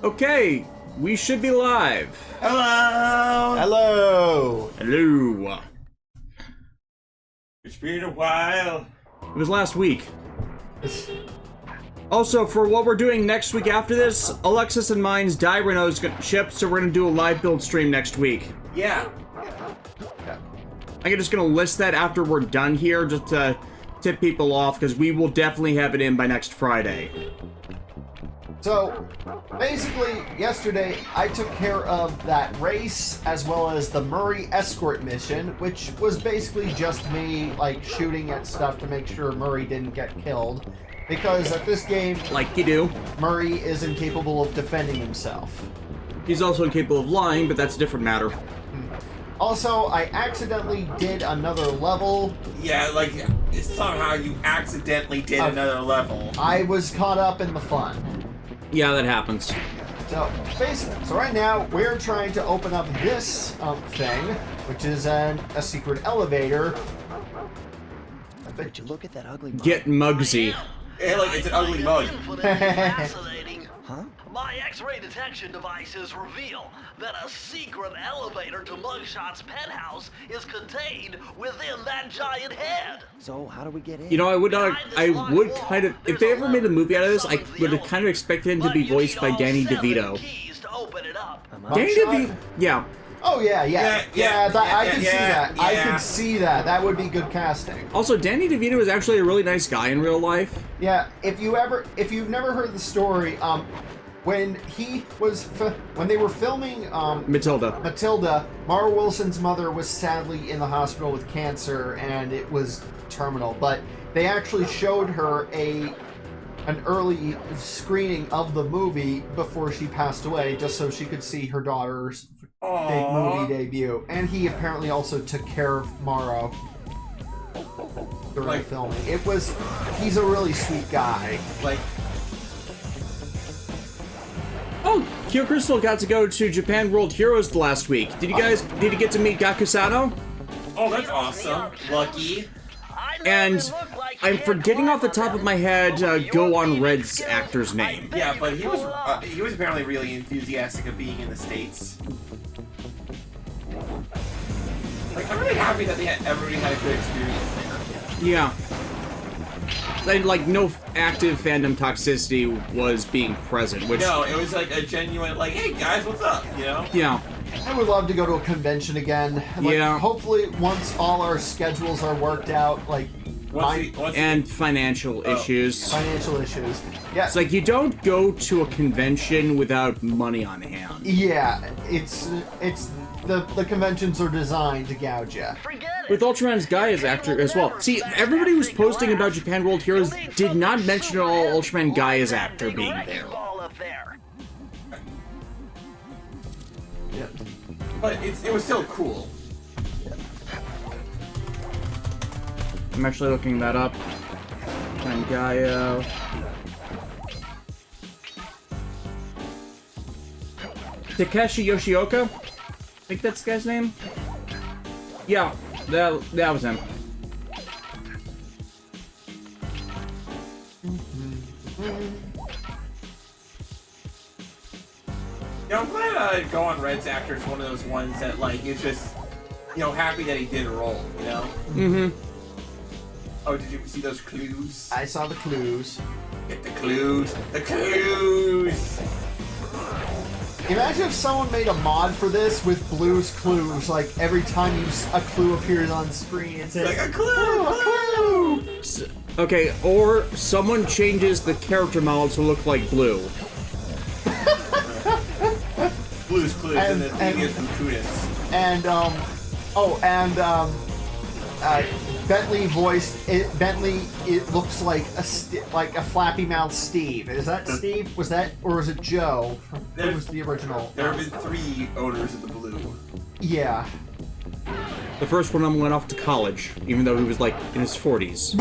Okay, we should be live. Hello! Hello! Hello. It's been a while. It was last week. Also, for what we're doing next week after this, Alexis and mine's Die Renault's gonna ship, so we're gonna do a live build stream next week. Yeah. I'm just gonna list that after we're done here, just to tip people off, because we will definitely have it in by next Friday. So, basically, yesterday I took care of that race as well as the Murray escort mission, which was basically just me, like, shooting at stuff to make sure Murray didn't get killed. Because at this game, Like you do. Murray is incapable of defending himself. He's also incapable of lying, but that's a different matter. Also, I accidentally did another level. Yeah, like, somehow you accidentally did another level. I was caught up in the fun. Yeah, that happens. So, basically, right now, we're trying to open up this thing, which is a secret elevator. Would you look at that ugly mug? Get Mugsy. Yeah, like, it's an ugly mug. Fascinating. Huh? My X-ray detection devices reveal that a secret elevator to Mugshot's penthouse is contained within that giant head. So how do we get in? You know, I would kind of, if they ever made a movie out of this, I would have kind of expected him to be voiced by Danny DeVito. Keys to open it up. Danny DeVito, yeah. Oh, yeah. I can see that. I yeah. can see that. That would be good casting. Also, Danny DeVito is actually a really nice guy in real life. Yeah, if you've never heard the story, when they were filming Matilda. Mara Wilson's mother was sadly in the hospital with cancer, and it was terminal. But they actually showed her an early screening of the movie before she passed away, just so she could see her daughter's big movie debut. And he apparently also took care of Mara during filming. He's a really sweet guy. Like, Oh, Kyo Crystal got to go to Japan World Heroes last week. Did you get to meet Gakusano? oh, that's awesome. Lucky. And I'm forgetting off the top of my head Go On Red's actor's name. Yeah, but he was apparently really enthusiastic of being in the States. Like, I'm really happy that everybody had a good experience there. Yeah. And, like, no active fandom toxicity was being present, which... No, it was like a genuine, like, hey guys, what's up, you know? Yeah. I would love to go to a convention again. Yeah. Hopefully, once all our schedules are worked out, like... And financial issues. Financial issues. Yeah. It's like, you don't go to a convention without money on hand. Yeah, the conventions are designed to gouge you. With Ultraman's Guy as actor as well. See, everybody who's posting about Japan World Heroes did not mention at all Ultraman Guy as actor being there. Yep. But it was still cool. I'm actually looking that up. Ultraman Gaio. Takeshi Yoshioka? I think that's the guy's name? Yeah, that was him. Yeah, I'm glad Go On Red's actor is one of those ones that, like, is just, you know, happy that he did a role, you know? Mm-hmm. Oh, did you see those clues? I saw the clues. Get the clues. The clues! Imagine if someone made a mod for this with Blue's Clues, like every time a clue appears on screen, it's Like a clue! a clue! Okay, or someone changes the character model to look like Blue. Blue's Clues and the thing is Bukudas. And, Bentley voiced it. Bentley, it looks like a flappy mouth Steve. Is that Steve? Was that, or was it Joe? Who was the original? There have been 3 owners of the Blue. Yeah. The first one of them went off to college, even though he was like in his 40s.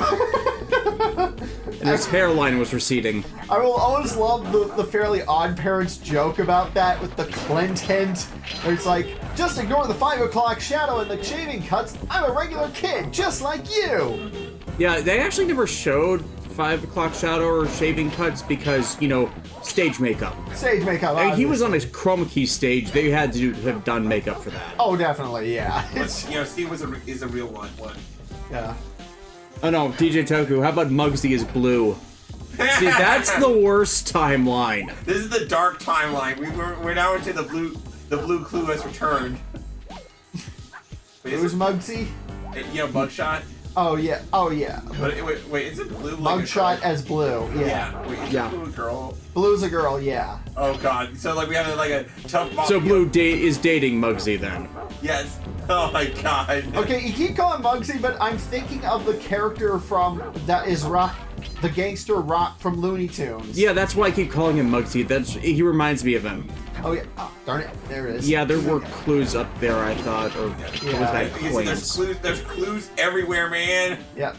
And his hairline was receding. I will always love the Fairly Odd Parents joke about that with the Clint hint. Where it's like, just ignore the 5 o'clock shadow and the shaving cuts. I'm a regular kid, just like you. Yeah, they actually never showed 5 o'clock shadow or shaving cuts because, you know, stage makeup. Stage makeup. I mean, he was on a chroma key stage. They had to have done makeup for that. Oh, definitely, yeah. But, you know, Steve is a real one. Yeah. Oh no, DJ Toku, how about Muggsy is blue? See, that's the worst timeline. This is the dark timeline. We're now into the blue clue has returned. Who's Muggsy? You know, Mugshot. Oh yeah. Oh yeah. But wait, is it blue? Like Mugshot as blue. Yeah. Yeah. Wait, is Yeah. Blue a girl? Blue's a girl. Yeah. Oh god. So like we have like a tough. So Blue is dating Muggsy then. Yes. Oh my god. Okay, you keep calling Muggsy, but I'm thinking of the character from that is Rock, the gangster Rock from Looney Tunes. Yeah, that's why I keep calling him Muggsy. He reminds me of him. Oh yeah. Oh, darn it. There it is. Yeah, there were clues up there, I thought, or what was that You see, coins? there's clues everywhere, man. Yep.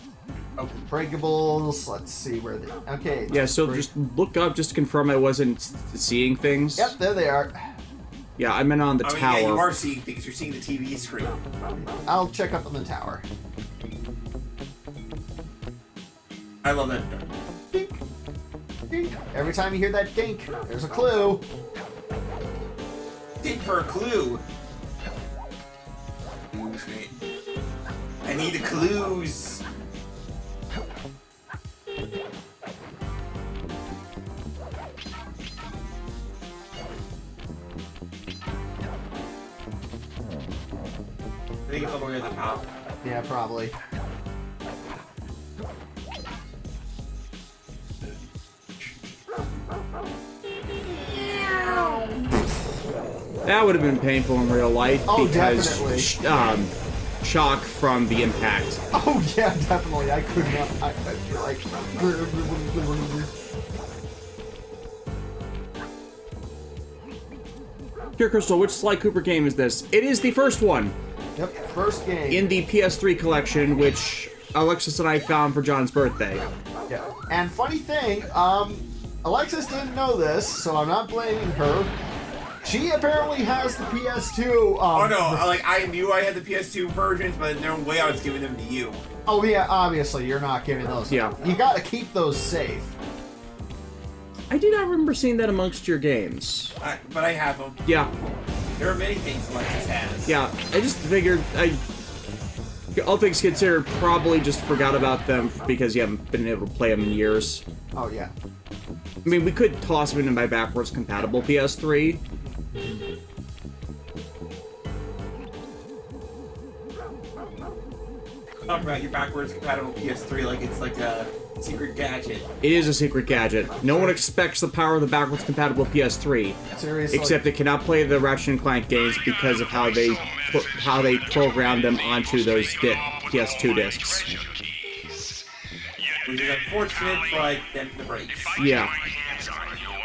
Oh. Breakables. Let's see where they. Okay. Yeah, so just look up just to confirm I wasn't seeing things. Yep, there they are. Yeah, I meant on the tower. Yeah, you are seeing things. You're seeing the TV screen. I'll check up on the tower. I love that. Dink. Dink. Every time you hear that dink, there's a clue. Dig for a clue. Excuse me. I need the clues. I think it's all the way at the top. Yeah, probably. That would have been painful in real life Oh, because definitely. shock from the impact. Oh yeah, definitely. I could not. I feel like. Here, Crystal, which Sly Cooper game is this? It is the first one Yep, first game. in the PS3 collection, which Alexis and I found for John's birthday. Yeah. And funny thing, Alexis didn't know this, so I'm not blaming her. She apparently has the PS2. Oh no, like I knew I had the PS2 versions, but no way I was giving them to you. Oh yeah, obviously you're not giving those. Yeah. You gotta keep those safe. I do not remember seeing that amongst your games. But I have them. Yeah, There are many things Alexis has. yeah. I just figured all things considered, probably just forgot about them because you haven't been able to play them in years. Oh yeah. I mean, we could toss them into my backwards compatible PS3. Talk about your backwards compatible PS3 like it's like a secret gadget. It is a secret gadget. No one expects the power of the backwards compatible PS3, Seriously. except it cannot play the Ratchet & Clank games because of how they programmed them onto those PS2 discs. Which is unfortunate, but then the breaks. Yeah.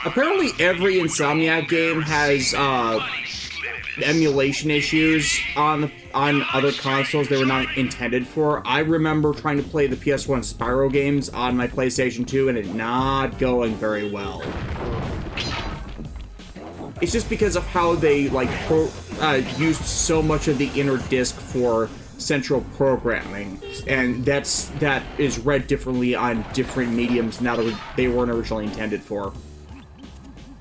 Apparently, every Insomniac game has emulation issues on other consoles they were not intended for. I remember trying to play the PS1 Spyro games on my PlayStation 2 and it not going very well. It's just because of how they used so much of the inner disk for central programming, and that is read differently on different mediums now that they weren't originally intended for.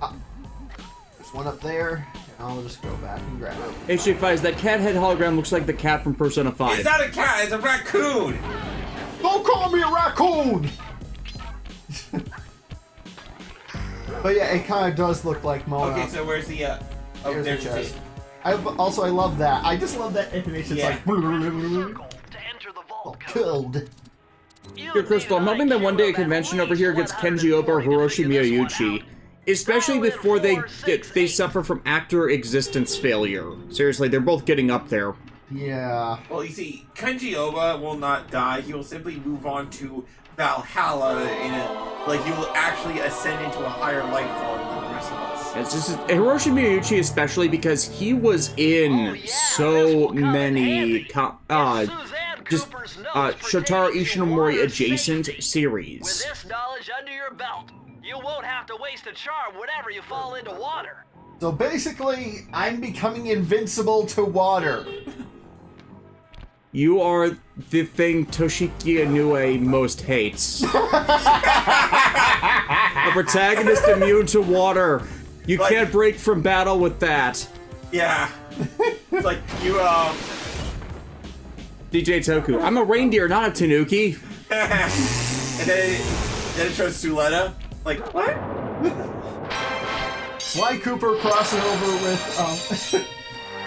There's one up there. I'll just go back and grab it. H advised that cat head hologram looks like the cat from Persona 5. It's not a cat, it's a raccoon! Don't call me a raccoon! But yeah, it kind of does look like Mona. Okay, so where's the, oh, Here's the there's chest. I love that. I just love that animation. It's Yeah. like... Circle to enter the vault code. Killed. Here, Crystal, I'm hoping that one day a convention over here gets Kenji Oba or Hiroshi Miyauchi. Especially before they suffer from actor existence failure. Seriously, they're both getting up there. Yeah. Well, you see, Kenji Oba will not die. He will simply move on to Valhalla he will actually ascend into a higher life form than the rest of us. It's just Hiroshi Miyauchi, especially because he was in so many Shotaro Ishinomori adjacent With series. this knowledge under your belt, you won't have to waste a charm whenever you fall into water. So basically, I'm becoming invincible to water. You are the thing Toshiki Inoue most hates. A protagonist immune to water. You can't break from battle with that. Yeah. It's like, you, DJ Toku. I'm a reindeer, not a tanuki. and then it shows Suletta. Like, what? Sly Cooper crossing over with,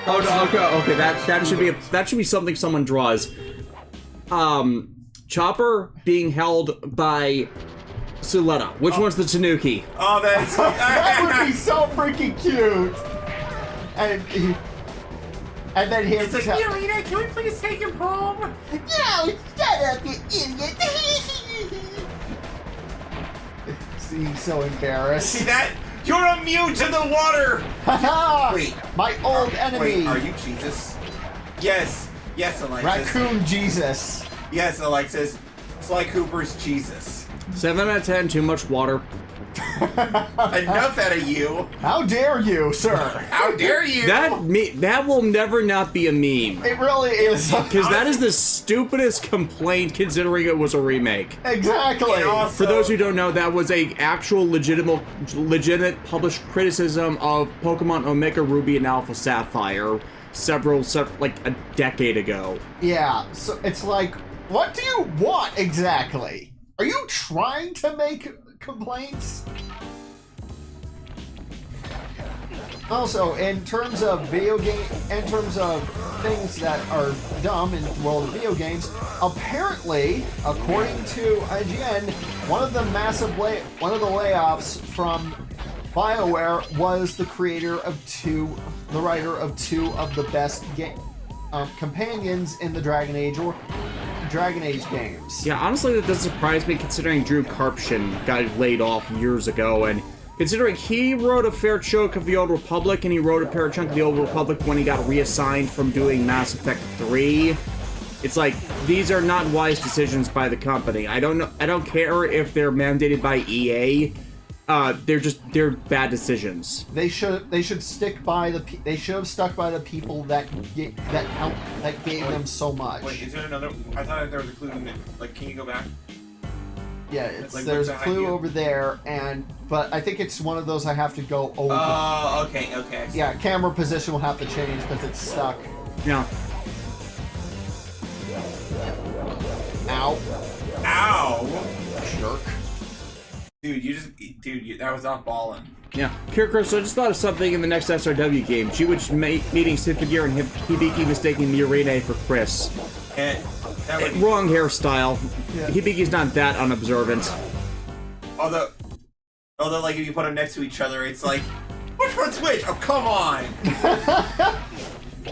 Oh no, okay, that should be something someone draws. Chopper being held by Suletta. Which one's the Tanuki? Oh, that's... that would be so freaking cute. And then him. It's like, Irina, can we please take him home? No, shut up, you idiot. He's so embarrassed. See that? You're immune to the water! Wait. My old enemy. Wait, are you Jesus? Yes. Yes, Alexis. Raccoon Jesus. Yes, Alexis. Sly Cooper's Jesus. 7 out of 10, too much water. Enough out of you. How dare you, sir? How dare you? That will never not be a meme. It really is. Because that is the stupidest complaint considering it was a remake. Exactly. And also, For those who don't know, that was a actual legitimate published criticism of Pokemon Omega Ruby and Alpha Sapphire like a decade ago. Yeah, so it's like, what do you want exactly? Are you trying to make complaints? Also, in terms of in terms of things that are dumb in the world of video games, apparently, according to IGN, one of the layoffs from BioWare was the writer of two of the best companions in the Dragon Age games. Yeah, honestly, that doesn't surprise me considering Drew Karpshin got laid off years ago, and considering he wrote a fair chunk of the Old Republic, and he wrote a fair chunk of the Old Republic when he got reassigned from doing Mass Effect 3, it's like, these are not wise decisions by the company. I don't care if they're mandated by EA. They're bad decisions. They should stick by they should have stuck by the people that gave them so much. Wait, is there another? I thought there was a clue in it. Like, can you go back? Yeah, it's, like, there's a behind clue you? over there, but I think it's one of those I have to go over. Oh, okay. Yeah, camera position will have to change because it's stuck. Yeah. Ow. Ow! Jerk. Dude, that was not ballin'. Yeah. Kiriko, so I just thought of something in the next SRW game. Chiwich meeting Symphogear and Hibiki mistaking Miorine for Chris. And that would, Wrong hairstyle. Yeah. Hibiki's not that unobservant. although, like, if you put them next to each other, it's like, which one's which? Oh, come on!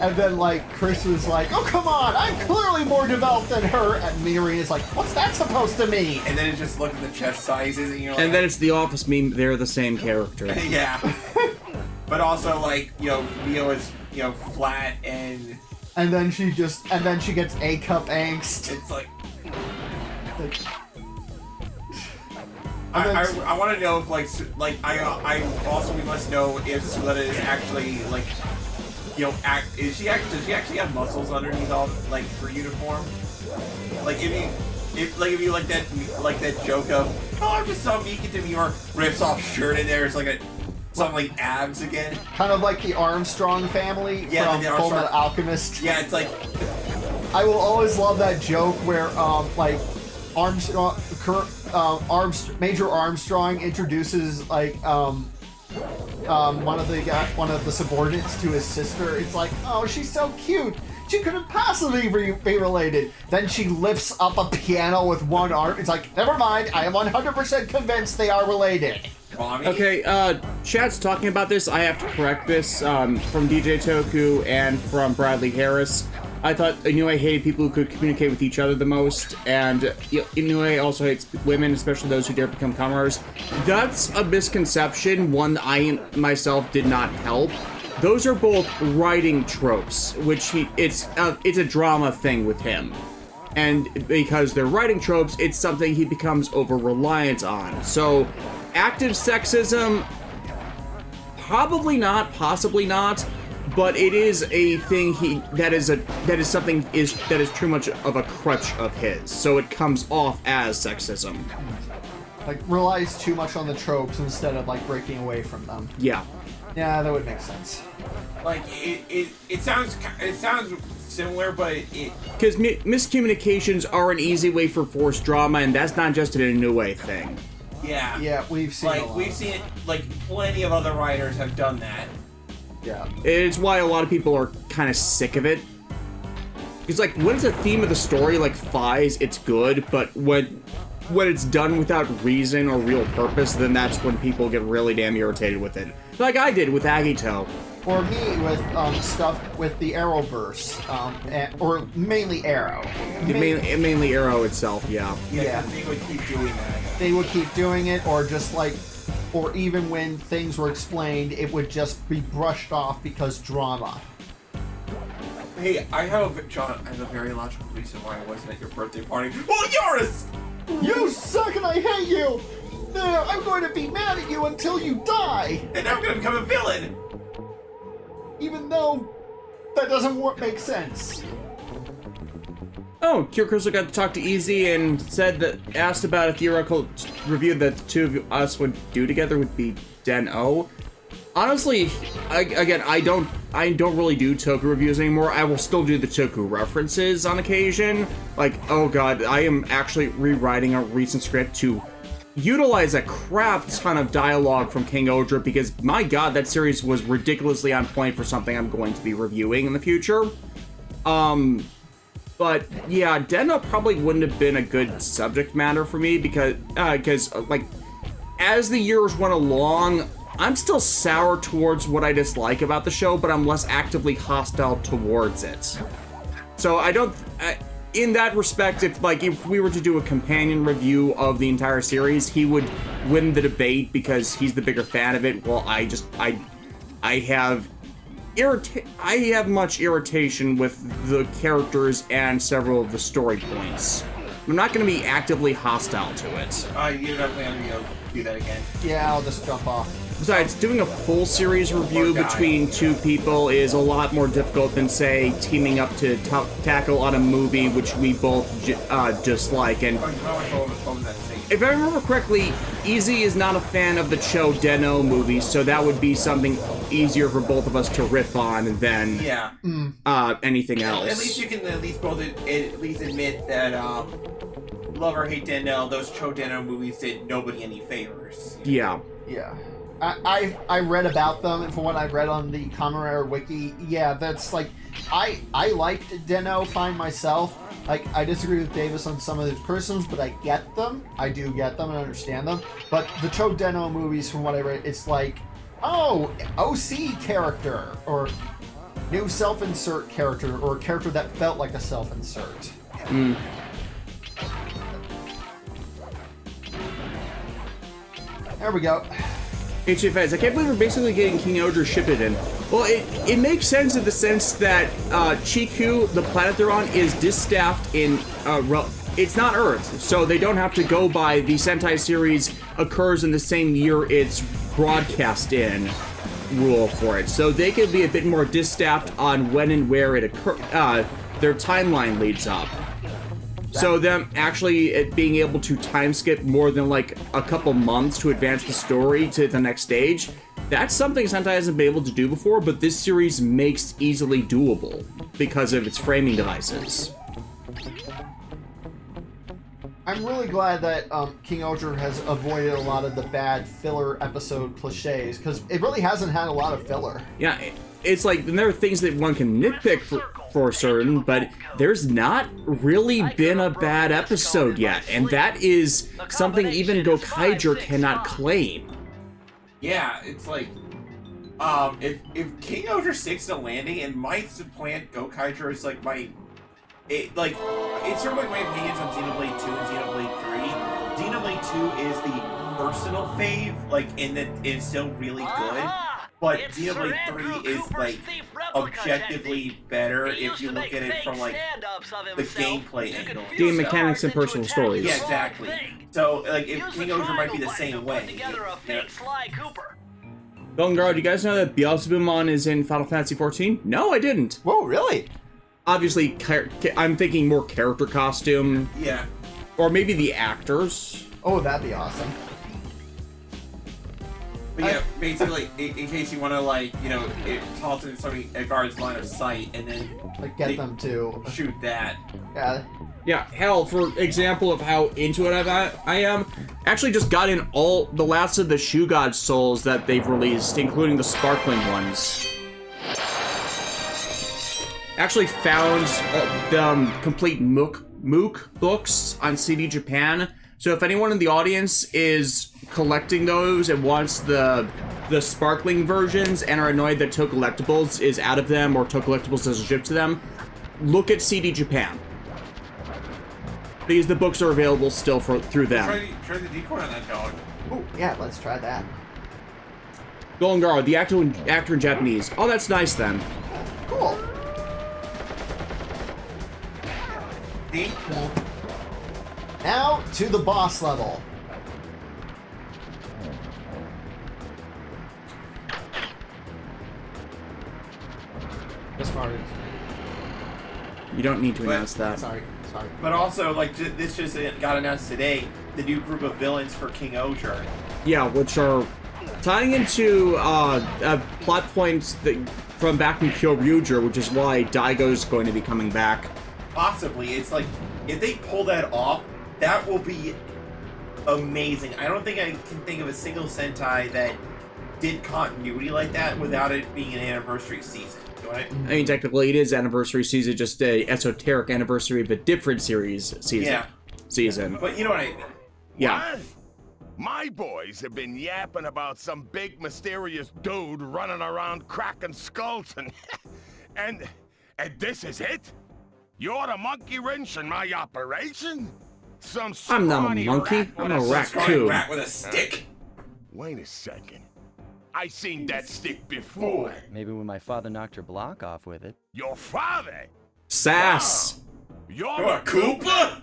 And then, like, Chris was like, oh, come on, I'm clearly more developed than her. And Miori is like, what's that supposed to mean? And then it just look at the chest sizes, and you're like, And then it's the Office meme, they're the same character. yeah. But also, like, Mio is, flat, and And then she gets A-cup angst. it's like, And then- I want to know if, I also, we must know if Suletta is actually, like, does she actually have muscles underneath all, like, her uniform? Like, if you like that joke of, oh, I just saw Mika Demure rips off shirt and there's like some like abs again. Kind of like the Armstrong family Yeah, from the Full Metal Armstrong- Alchemist. Yeah, it's like, I will always love that joke where, like, Major Armstrong introduces, like, one of the subordinates to his sister. It's like, oh, she's so cute. She couldn't possibly be related. Then she lifts up a piano with one arm. It's like, never mind. I am 100% convinced they are related. mommy. Okay, chat's talking about this. I have to correct this from DJ Toku and from Bradley Harris. I thought Inoue hated people who could communicate with each other the most, and Inoue also hates women, especially those who dare become comers. That's a misconception, one that I myself did not help. Those are both writing tropes, which it's a drama thing with him. And because they're writing tropes, it's something he becomes over-reliant on. So, active sexism, probably not, possibly not, but it is a thing that is too much of a crutch of his, so it comes off as sexism. Like, relies too much on the tropes instead of, like, breaking away from them. Yeah. Yeah, that would make sense. Like, it sounds similar, but it... Because miscommunications are an easy way for forced drama, and that's not just an Inoue thing. Yeah. Yeah, we've seen a lot. We've seen it, like, plenty of other writers have done that. Yeah. It's why a lot of people are kind of sick of it. It's like, when it's a theme of the story, like Fies, it's good, but when it's done without reason or real purpose, then that's when people get really damn irritated with it. Like I did with Agito. Or me with stuff with the Arrowverse, or mainly Arrow. Mainly Arrow itself, yeah. Yeah. They would keep doing that. They would keep doing it, or just like, or even when things were explained, it would just be brushed off because drama. Hey, John, I have a very logical reason why I wasn't at your birthday party. Well, Yoris! You suck and I hate you! No, I'm going to be mad at you until you die! And I'm gonna become a villain! Even though that doesn't make sense. Oh, Kyokuso got to talk to Easy and asked about a theoretical review that the two of us would do together would be Den-O. Honestly, I don't really do Toku reviews anymore. I will still do the Toku references on occasion. Like, oh god, I am actually rewriting a recent script to utilize a crap ton of dialogue from King Odra because, my god, that series was ridiculously on point for something I'm going to be reviewing in the future. But yeah, Den-O probably wouldn't have been a good subject matter for me because like, as the years went along, I'm still sour towards what I dislike about the show, but I'm less actively hostile towards it. So in that respect, if we were to do a companion review of the entire series, he would win the debate because he's the bigger fan of it. Well, I have much irritation with the characters and several of the story points. I'm not going to be actively hostile to it. You're not planning to do that again. Yeah, I'll just jump off. Besides, doing a full series review between two people is a lot more difficult than, say, teaming up to tackle on a movie which we both dislike. And if I remember correctly, Easy is not a fan of the Cho Den-O movies, so that would be something easier for both of us to riff on than anything else. At least you can at least admit that love or hate Den-O, those Cho Den-O movies did nobody any favors. Yeah. Yeah. I read about them, and from what I read on the Kamen Rider Wiki, yeah, that's like, I liked Den-O fine myself. Like, I disagree with Davis on some of his criticisms, but I get them. I do get them and understand them. But the Cho Den-O movies, from what I read, it's like, oh, OC character, or new self-insert character, or a character that felt like a self-insert. Mm. There we go. HFS, I can't believe we're basically getting King Odra Shippuden. Well, it makes sense in the sense that Chiku, the planet they're on, is distaffed in... it's not Earth, so they don't have to go by the Sentai series occurs in the same year it's broadcast in rule for it. So they can be a bit more distaffed on when and where it their timeline leads up. So them actually being able to time skip more than like a couple months to advance the story to the next stage, that's something Sentai hasn't been able to do before, but this series makes easily doable because of its framing devices. I'm really glad that King Odra has avoided a lot of the bad filler episode cliches, because it really hasn't had a lot of filler. Yeah, it's like, there are things that one can nitpick for certain, but there's not really been a bad episode yet, and that is something even Gokaiger cannot claim. Yeah, it's like, if King Odra sticks to landing and might supplant Gokaiger is like it's sort of like my opinions on Xenoblade 2 and Xenoblade 3. Xenoblade 2 is the personal fave, like, in that it's still really good. But Xenoblade 3 is, like, objectively better if you look at it from, like, the gameplay angle. Game mechanics and personal stories. Yeah, exactly. So, like, if King Odra might be the same way. Belengard, you guys know that Beelzebumon is in Final Fantasy XIV? No, I didn't. Whoa, really? Obviously, I'm thinking more character costume. Yeah. Or maybe the actors. Oh, that'd be awesome. But yeah, basically, in case you want to, like, you know, toss in somebody a guard's line of sight and then Like, get them to... shoot that. Yeah. Yeah, hell, for example of how into it I am, actually just got in all the last of the Shoe God souls that they've released, including the sparkling ones. Actually found the complete Mook books on CD Japan. So if anyone in the audience is collecting those and wants the sparkling versions and are annoyed that Toe Collectibles is out of them or Toe Collectibles doesn't ship to them, look at CD Japan. Because the books are available still through them. Try the decoy on that dog. Oh, yeah, let's try that. Goldengar, the actor in Japanese. Oh, that's nice then. Cool. See? Now to the boss level. Just farted. You don't need to announce that. Sorry. But also, like, this just got announced today, the new group of villains for King Oger. Yeah, which are tying into plot points from back in Kyoryuger, which is why Daigo's going to be coming back. Possibly. It's like, if they pull that off, that will be amazing. I don't think I can think of a single Sentai that did continuity like that without it being an anniversary season. I mean, technically, it is anniversary season, just a esoteric anniversary of a different season. Season. But you know what I mean? Yeah. What? My boys have been yapping about some big mysterious dude running around cracking skulls and this is it? You're the monkey wrench in my operation? Some I'm not a scrawny monkey. rat I'm with a Scrawny raccoon. rat with a stick. Wait a second. I seen that stick before. Maybe when my father knocked your block off with it. Your father? Sass. You're You're a Koopa?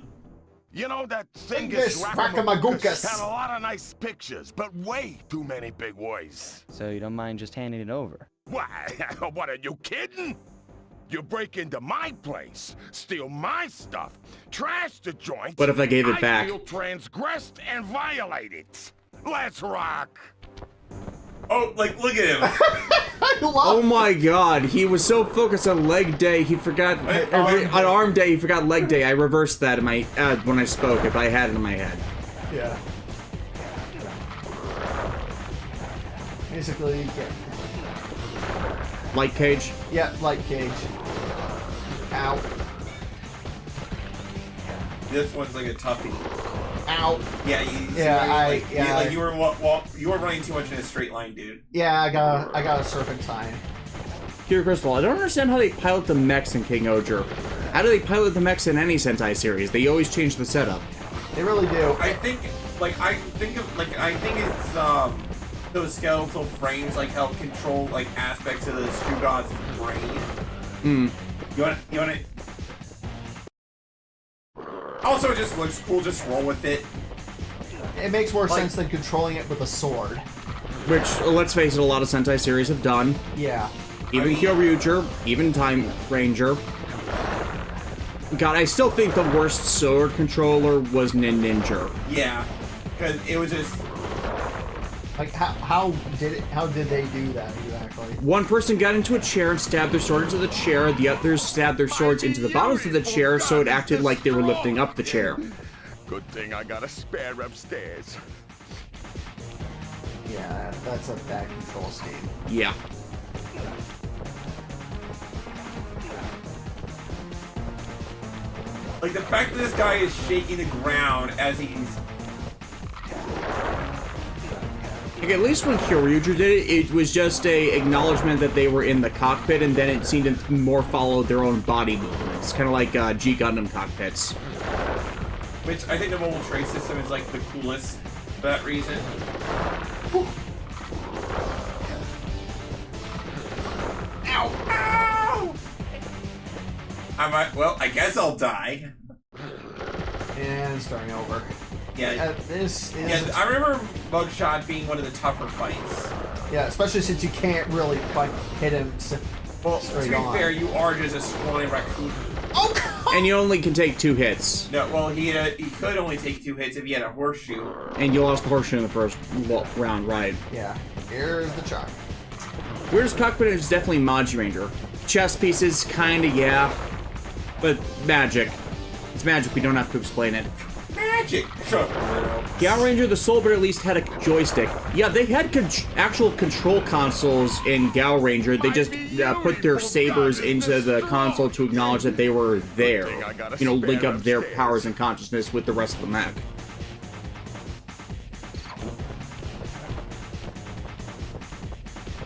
You know that thing Dingus is Whack-a-Magookus. had a lot of nice pictures, but way too many big words. So you don't mind just handing it over? Why? What, are you kidding? You break into my place, steal my stuff, trash the joint. What if I gave it back? I feel transgressed and violated. Let's rock. Oh, like, look at him. I love Oh my god, he was so focused on leg day, he forgot... on arm day, he forgot leg day. I reversed that in my when I spoke, if I had it in my head. Yeah. Basically, yeah. Light cage? Yeah, light cage. Ow. This one's like a toughie. Ow. Yeah, you see Yeah, like you were running too much in a straight line, dude. Yeah, I got a serpentine. Here, Crystal, I don't understand how they pilot the mechs in King Oger. How do they pilot the mechs in any Sentai series? They always change the setup. They really do. I think it's those skeletal frames like help control like aspects of the Shoe God's brain. You want it? Also, it just looks cool. Just roll with it. It makes more Like- sense than controlling it with a sword. Which, let's face it, a lot of Sentai series have done. Yeah. Even Kyoryuger, even Time Ranger. God, I still think the worst sword controller was Ninja. Yeah, because it was just. Like how did they do that exactly? One person got into a chair and stabbed their sword into the chair, the others stabbed their swords into the bottoms of the chair so it acted like they were lifting up the chair. Good thing I got a spare upstairs. Yeah, that's a bad control scheme. Yeah. Like, the fact that this guy is shaking the ground as he's... Like, at least when Kyoryuger did it, it was just a acknowledgement that they were in the cockpit, and then it seemed to more follow their own body movements. Kind of like G Gundam cockpits. Which, I think the mobile tray system is, like, the coolest for that reason. Ow! Ow! Well, I guess I'll die. And starting over. Yeah. This is. Yeah, I remember Mugshot being one of the tougher fights. Yeah, especially since you can't really hit him Well, to straight be on. fair, you are just a scrolling raccoon. Oh, come And you only can take 2 hits. No, well, he could only take 2 hits if he had a horseshoe. And you lost the horseshoe in the first round, right? Yeah, here's the chart. Weirdest cockpit is definitely Maji Ranger. Chess pieces, kinda, yeah. But magic. It's magic, we don't have to explain it. Magic! Sure. Gal Ranger, the Soulbird at least had a joystick. Yeah, they had actual control consoles in Gal Ranger. They just put their sabers into the console to acknowledge that they were there. You know, link up their powers and consciousness with the rest of the mech.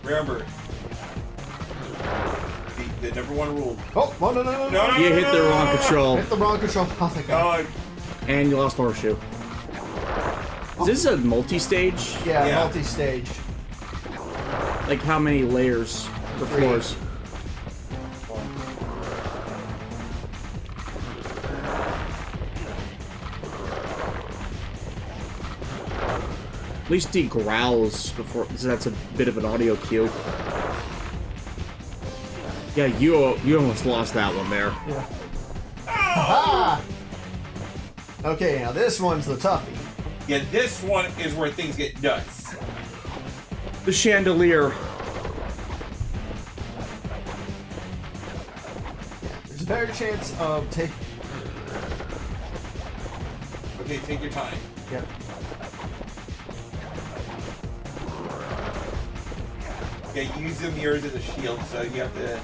Remember, the number 1 rule. Oh, no. You hit the wrong control, Hit the wrong control. Oh, thank God. and you lost the horseshoe. Is this a multi-stage? Yeah, multi-stage. Like how many layers or 3. floors? At least he growls before, so that's a bit of an audio cue. Yeah, you almost lost that one there. Yeah. Ah! Okay, now this one's the toughie. Yeah, this one is where things get nuts. The chandelier. There's a better chance of taking. Okay, take your time. Yep. Yeah, use the mirrors as a shield, so you have to...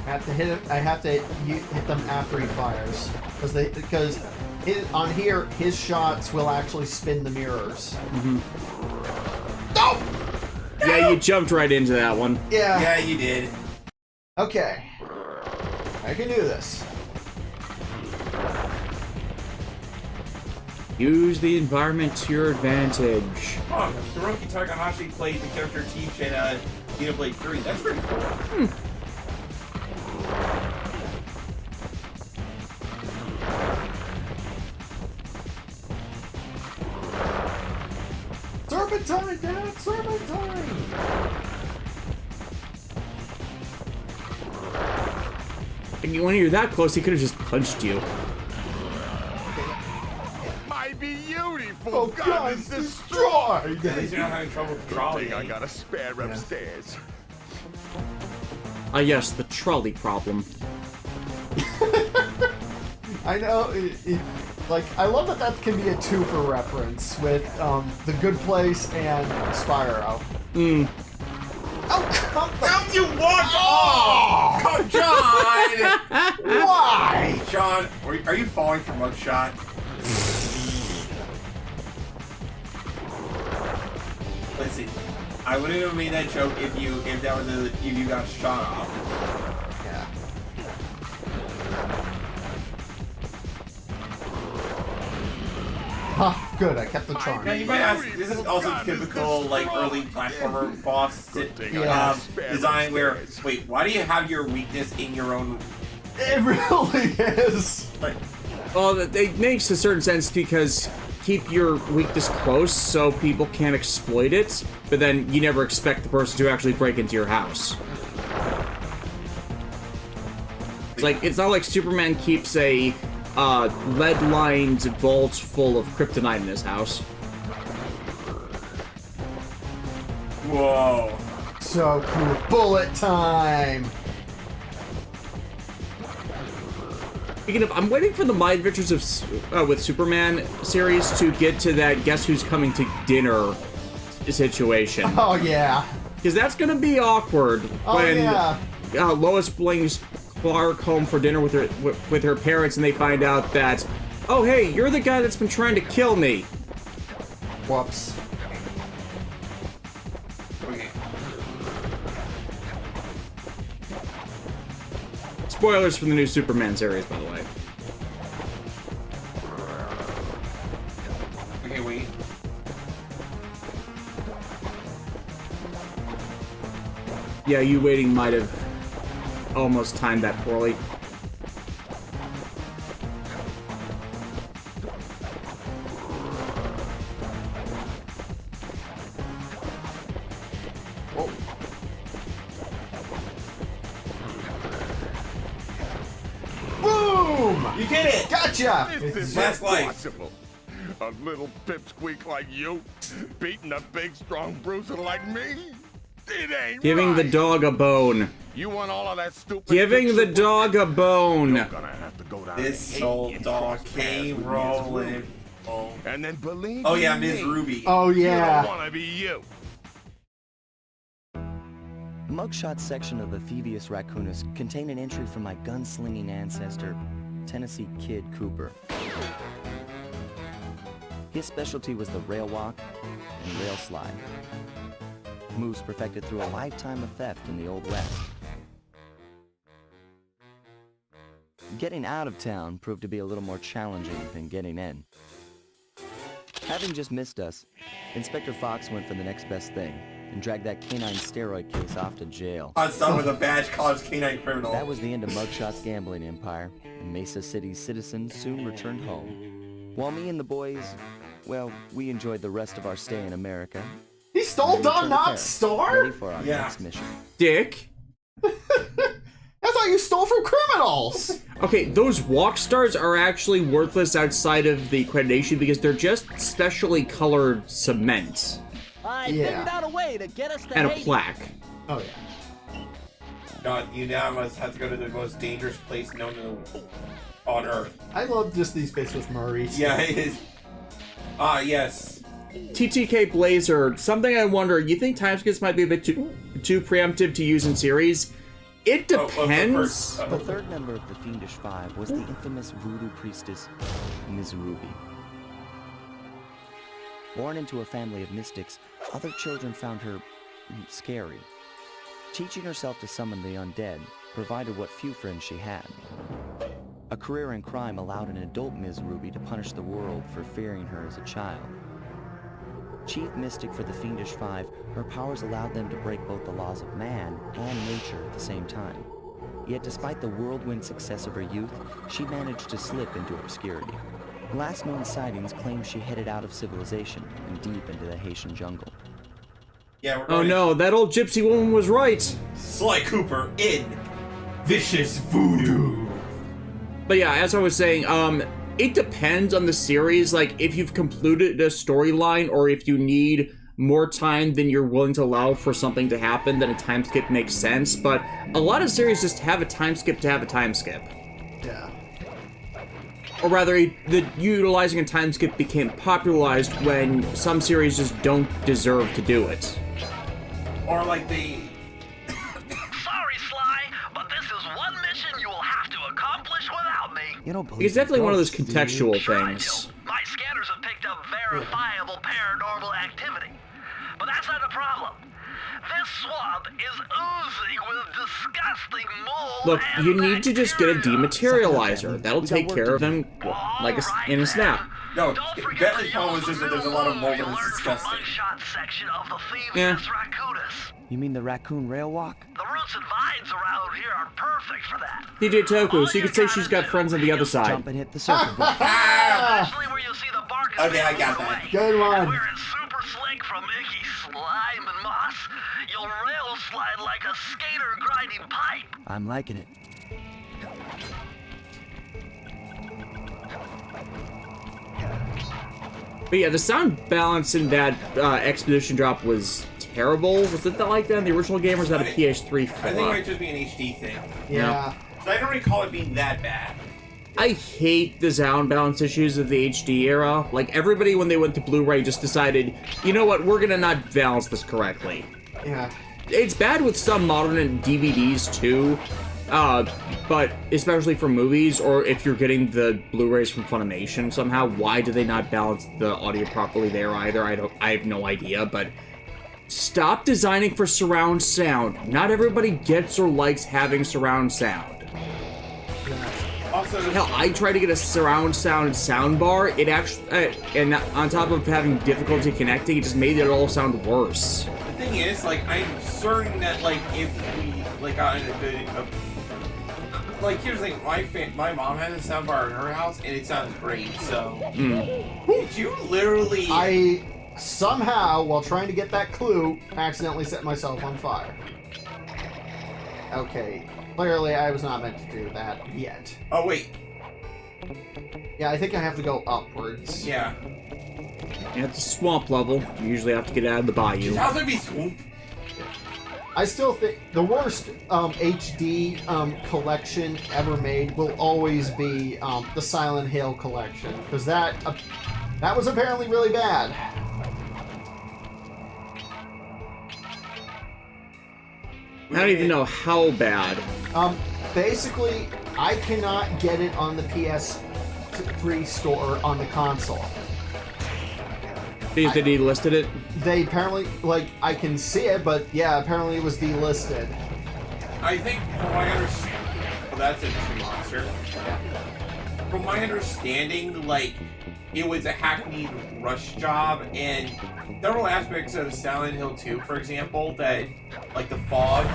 I have to hit them after he fires, because on here his shots will actually spin the mirrors. No! Yeah, you jumped right into that one. Yeah. Yeah, you did. Okay. I can do this. Use the environment to your advantage. Oh, Hiroki Takahashi played the character Teach in Xenoblade 3. That's pretty cool. Serpentine, Dad! Serpentine! When you're that close, he could have just punched you. My beautiful Oh, gun God, is destroyed! At least you're not having trouble with the Good trolley. thing I got a spare upstairs. Ah, yes, the trolley problem. I know, like, I love that can be a twofer reference with The Good Place and Spyro. Oh, come Don't you walk off! Come, John! Why? John, are you falling for mugshot? Listen, I wouldn't have made that joke if you got shot off. Yeah. Ah, good, I kept the charm. Now you might ask, this is also typical like early platformer boss Yeah. design where, wait, why do you have your weakness in your own? It really is. Like, Well, it makes a certain sense because keep your weakness close so people can't exploit it, but then you never expect the person to actually break into your house. It's not like Superman keeps a lead-lined vault full of kryptonite in his house. whoa. So cool. Bullet time. Speaking of, I'm waiting for the My Adventures of with Superman series to get to that Guess Who's Coming to Dinner situation. Oh yeah. Because that's gonna be awkward Oh when yeah. Lois brings Clark home for dinner with her parents, and they find out that, oh hey, you're the guy that's been trying to kill me. Whoops. Okay. Spoilers for the new Superman series, by the way. Okay, wait. Yeah, you waiting might have almost timed that poorly. Whoa. You did it! Gotcha! This is Last life. impossible. A little pipsqueak like you beating a big, strong bruiser like me? It ain't Giving the right. dog a bone. You want all of that stupid Giving the pixel dog a bone. You're gonna have to go down This and old hate dog cross came paths with Ms. rolling. Ruby. Oh. And then believe Oh yeah, me, Ms. Ruby. Oh, You yeah. don't wanna be you. The mugshot section of the Thievius Raccoonus contained an entry from my gunslinging ancestor, Tennessee Kid Cooper. His specialty was the rail walk and rail slide. Moves perfected through a lifetime of theft in the Old West. Getting out of town proved to be a little more challenging than getting in. Having just missed us, Inspector Fox went for the next best thing and dragged that canine steroid case off to jail. On son with a badge called Canine Criminal. That was the end of Mugshot's gambling empire, and Mesa City's citizens soon returned home. While me and the boys, well, we enjoyed the rest of our stay in America. He stole We Don returned to Knotts' Paris, star? ready for our Yeah. next mission. Dick. That's how you stole from criminals! Okay, those walk stars are actually worthless outside of the accreditation because they're just specially colored cement I Yeah. figured out a way to get us to and a Haiti. plaque. Oh, yeah. God, you now must have to go to the most dangerous place known on Earth. I love just these bits with Murray's. Yeah, it is. Ah, yes. TTK Blazer, something I wonder, you think timeskips might be a bit too preemptive to use in series? It Oh, depends. The third member of the Fiendish Five was the infamous voodoo priestess, Ms. Ruby. Born into a family of mystics, other children found her scary. Teaching herself to summon the undead provided what few friends she had. A career in crime allowed an adult Ms. Ruby to punish the world for fearing her as a child. Chief mystic for the Fiendish Five, her powers allowed them to break both the laws of man and nature at the same time. Yet despite the whirlwind success of her youth, she managed to slip into obscurity. Last known sightings claim she headed out of civilization and deep into the Haitian jungle. Yeah, we're Oh going no, that old gypsy woman was right. Sly Cooper in Vicious Voodoo. But yeah, as I was saying, it depends on the series. Like, if you've concluded a storyline or if you need more time than you're willing to allow for something to happen, then a time skip makes sense. But a lot of series just have a time skip to have a time skip. Yeah. Or rather, utilizing a time skip became popularized when some series just don't deserve to do it. Or like the... Sorry, Sly, but this is one mission you will have to accomplish without me. You don't believe It's definitely one of those ghosts, do you? contextual Sure I things. do. My scanners have picked up verifiable paranormal activity. But that's not the problem. This swamp is oozing with disgusting mold. Look, and you need to just get a bacteria. dematerializer. That'll We got take work care to of them like in a snap. No, Don't forget Bentley's to problem use was just the that there's a real lot of lube mold you and it's learned from disgusting. Mugshot section of the Yeah. Thievius Raccoonus. You mean the raccoon rail walk? The roots and vines around here are perfect for that. DJ Toku, so you could say she's got friends on the other side. Jump and hit the surfaboard. Especially where you see the bark is Okay, I got blown that. away. Good one. And wearing super slick from icky slime and moss, you'll rail slide like a skater grinding pipe. I'm liking it. But yeah, the sound balance in that Expedition drop was terrible. Was it like that in the original game, or was that a PS3 I think it flop? might just be an HD thing. Yeah. So I don't recall it being that bad. I hate the sound balance issues of the HD era. Like, everybody, when they went to Blu-ray, just decided, you know what, we're gonna not balance this correctly. Yeah. It's bad with some modern DVDs, too. But especially for movies, or if you're getting the Blu-rays from Funimation somehow, why do they not balance the audio properly there either? I have no idea, but stop designing for surround sound. Not everybody gets or likes having surround sound. Also, Hell, I tried to get a surround sound soundbar. It actually, and on top of having difficulty connecting, it just made it all sound worse. the thing is, like, I'm certain that, like, if we, like, got in a good... like, here's the thing, my mom has a soundbar in her house, and it sounds great, so... Did you literally... I somehow, while trying to get that clue, accidentally set myself on fire. Okay. Clearly, I was not meant to do that yet. Oh, wait. Yeah, I think I have to go upwards. Yeah. Yeah, it's a swamp level. You usually have to get out of the bayou. How's it be swoop? I still think the worst HD collection ever made will always be the Silent Hill collection, because that was apparently really bad. I don't even know how bad. Basically, I cannot get it on the PS3 store on the console. Because they delisted it? They apparently, like, I can see it, but yeah, apparently it was delisted. I think, from my understanding, well, that's a tree monster. From my understanding, like, it was a hackneyed rush job, and several aspects of Silent Hill 2, for example, that, like the fog,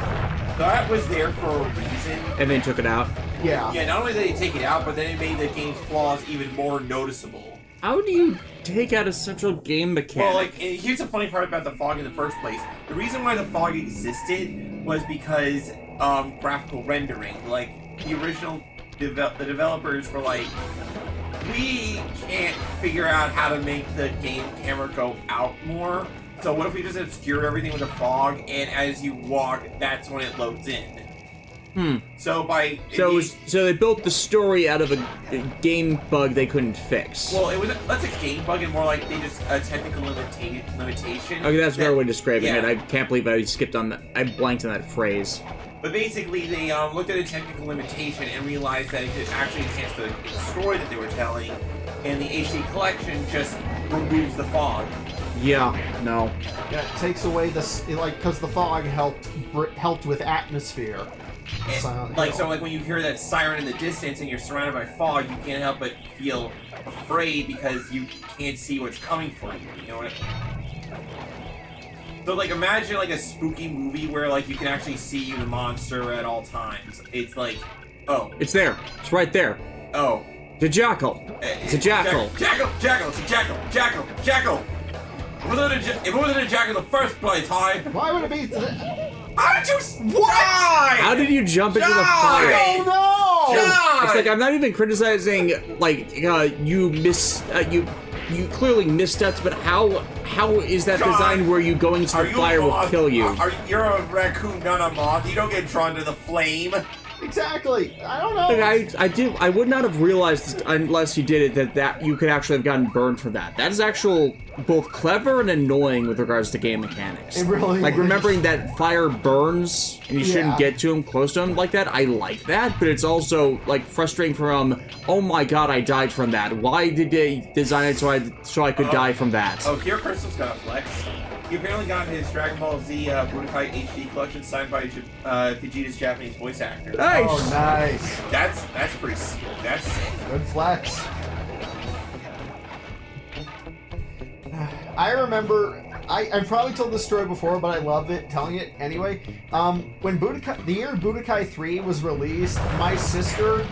that was there for a reason. And then took it out? Yeah. Yeah, not only did they take it out, but then it made the game's flaws even more noticeable. How do you take out a central game mechanic? Well, like, and here's the funny part about the fog in the first place. The reason why the fog existed was because graphical rendering. Like, the original the developers were like, we can't figure out how to make the game camera go out more. So what if we just obscure everything with a fog, and as you walk, that's when it loads in. So So they built the story out of a game bug they couldn't fix. Well, that's a game bug, and more like they just a technical limitation. Okay, that's a better way of describing yeah. it. I can't believe I skipped on that. I blanked on that phrase. But basically, they looked at a technical limitation and realized that it could actually enhance the story that they were telling, and the HD collection just removes the fog. Yeah, no. Yeah, it takes away this, like, because the fog helped with atmosphere. So when you hear that siren in the distance and you're surrounded by fog, you can't help but feel afraid because you can't see what's coming for you. You know what I mean? So, like, imagine, like, a spooky movie where, like, you can actually see the monster at all times. It's like, oh. It's there. It's right there. Oh. The jackal. It's a jackal. Jackal! It's a jackal! If it wasn't a jackal in the first place, hi. Why would it be? How did you? What? How did you jump into the fire? Oh no! It's like I'm not even criticizing like you clearly missteps, but how is that designed where you going into the fire will kill you? You're a raccoon, not a moth. You don't get drawn to the flame. Exactly. I don't know. Like, I would not have realized unless you did it that you could actually have gotten burned for that. That is actual both clever and annoying with regards to game mechanics. It really like is. remembering that fire burns and you shouldn't get to him, close to him like that. I like that, but it's also like frustrating from oh my god, I died from that. Why did they design it so I could die from that? Oh, here Crystal's got a flex. He apparently got his Dragon Ball Z Budokai HD collection signed by Vegeta's Japanese voice actor. Nice. Oh, nice. That's pretty. That's Good flex. I remember. I've probably told this story before, but I love it telling it anyway. When the year Budokai 3 was released, my sister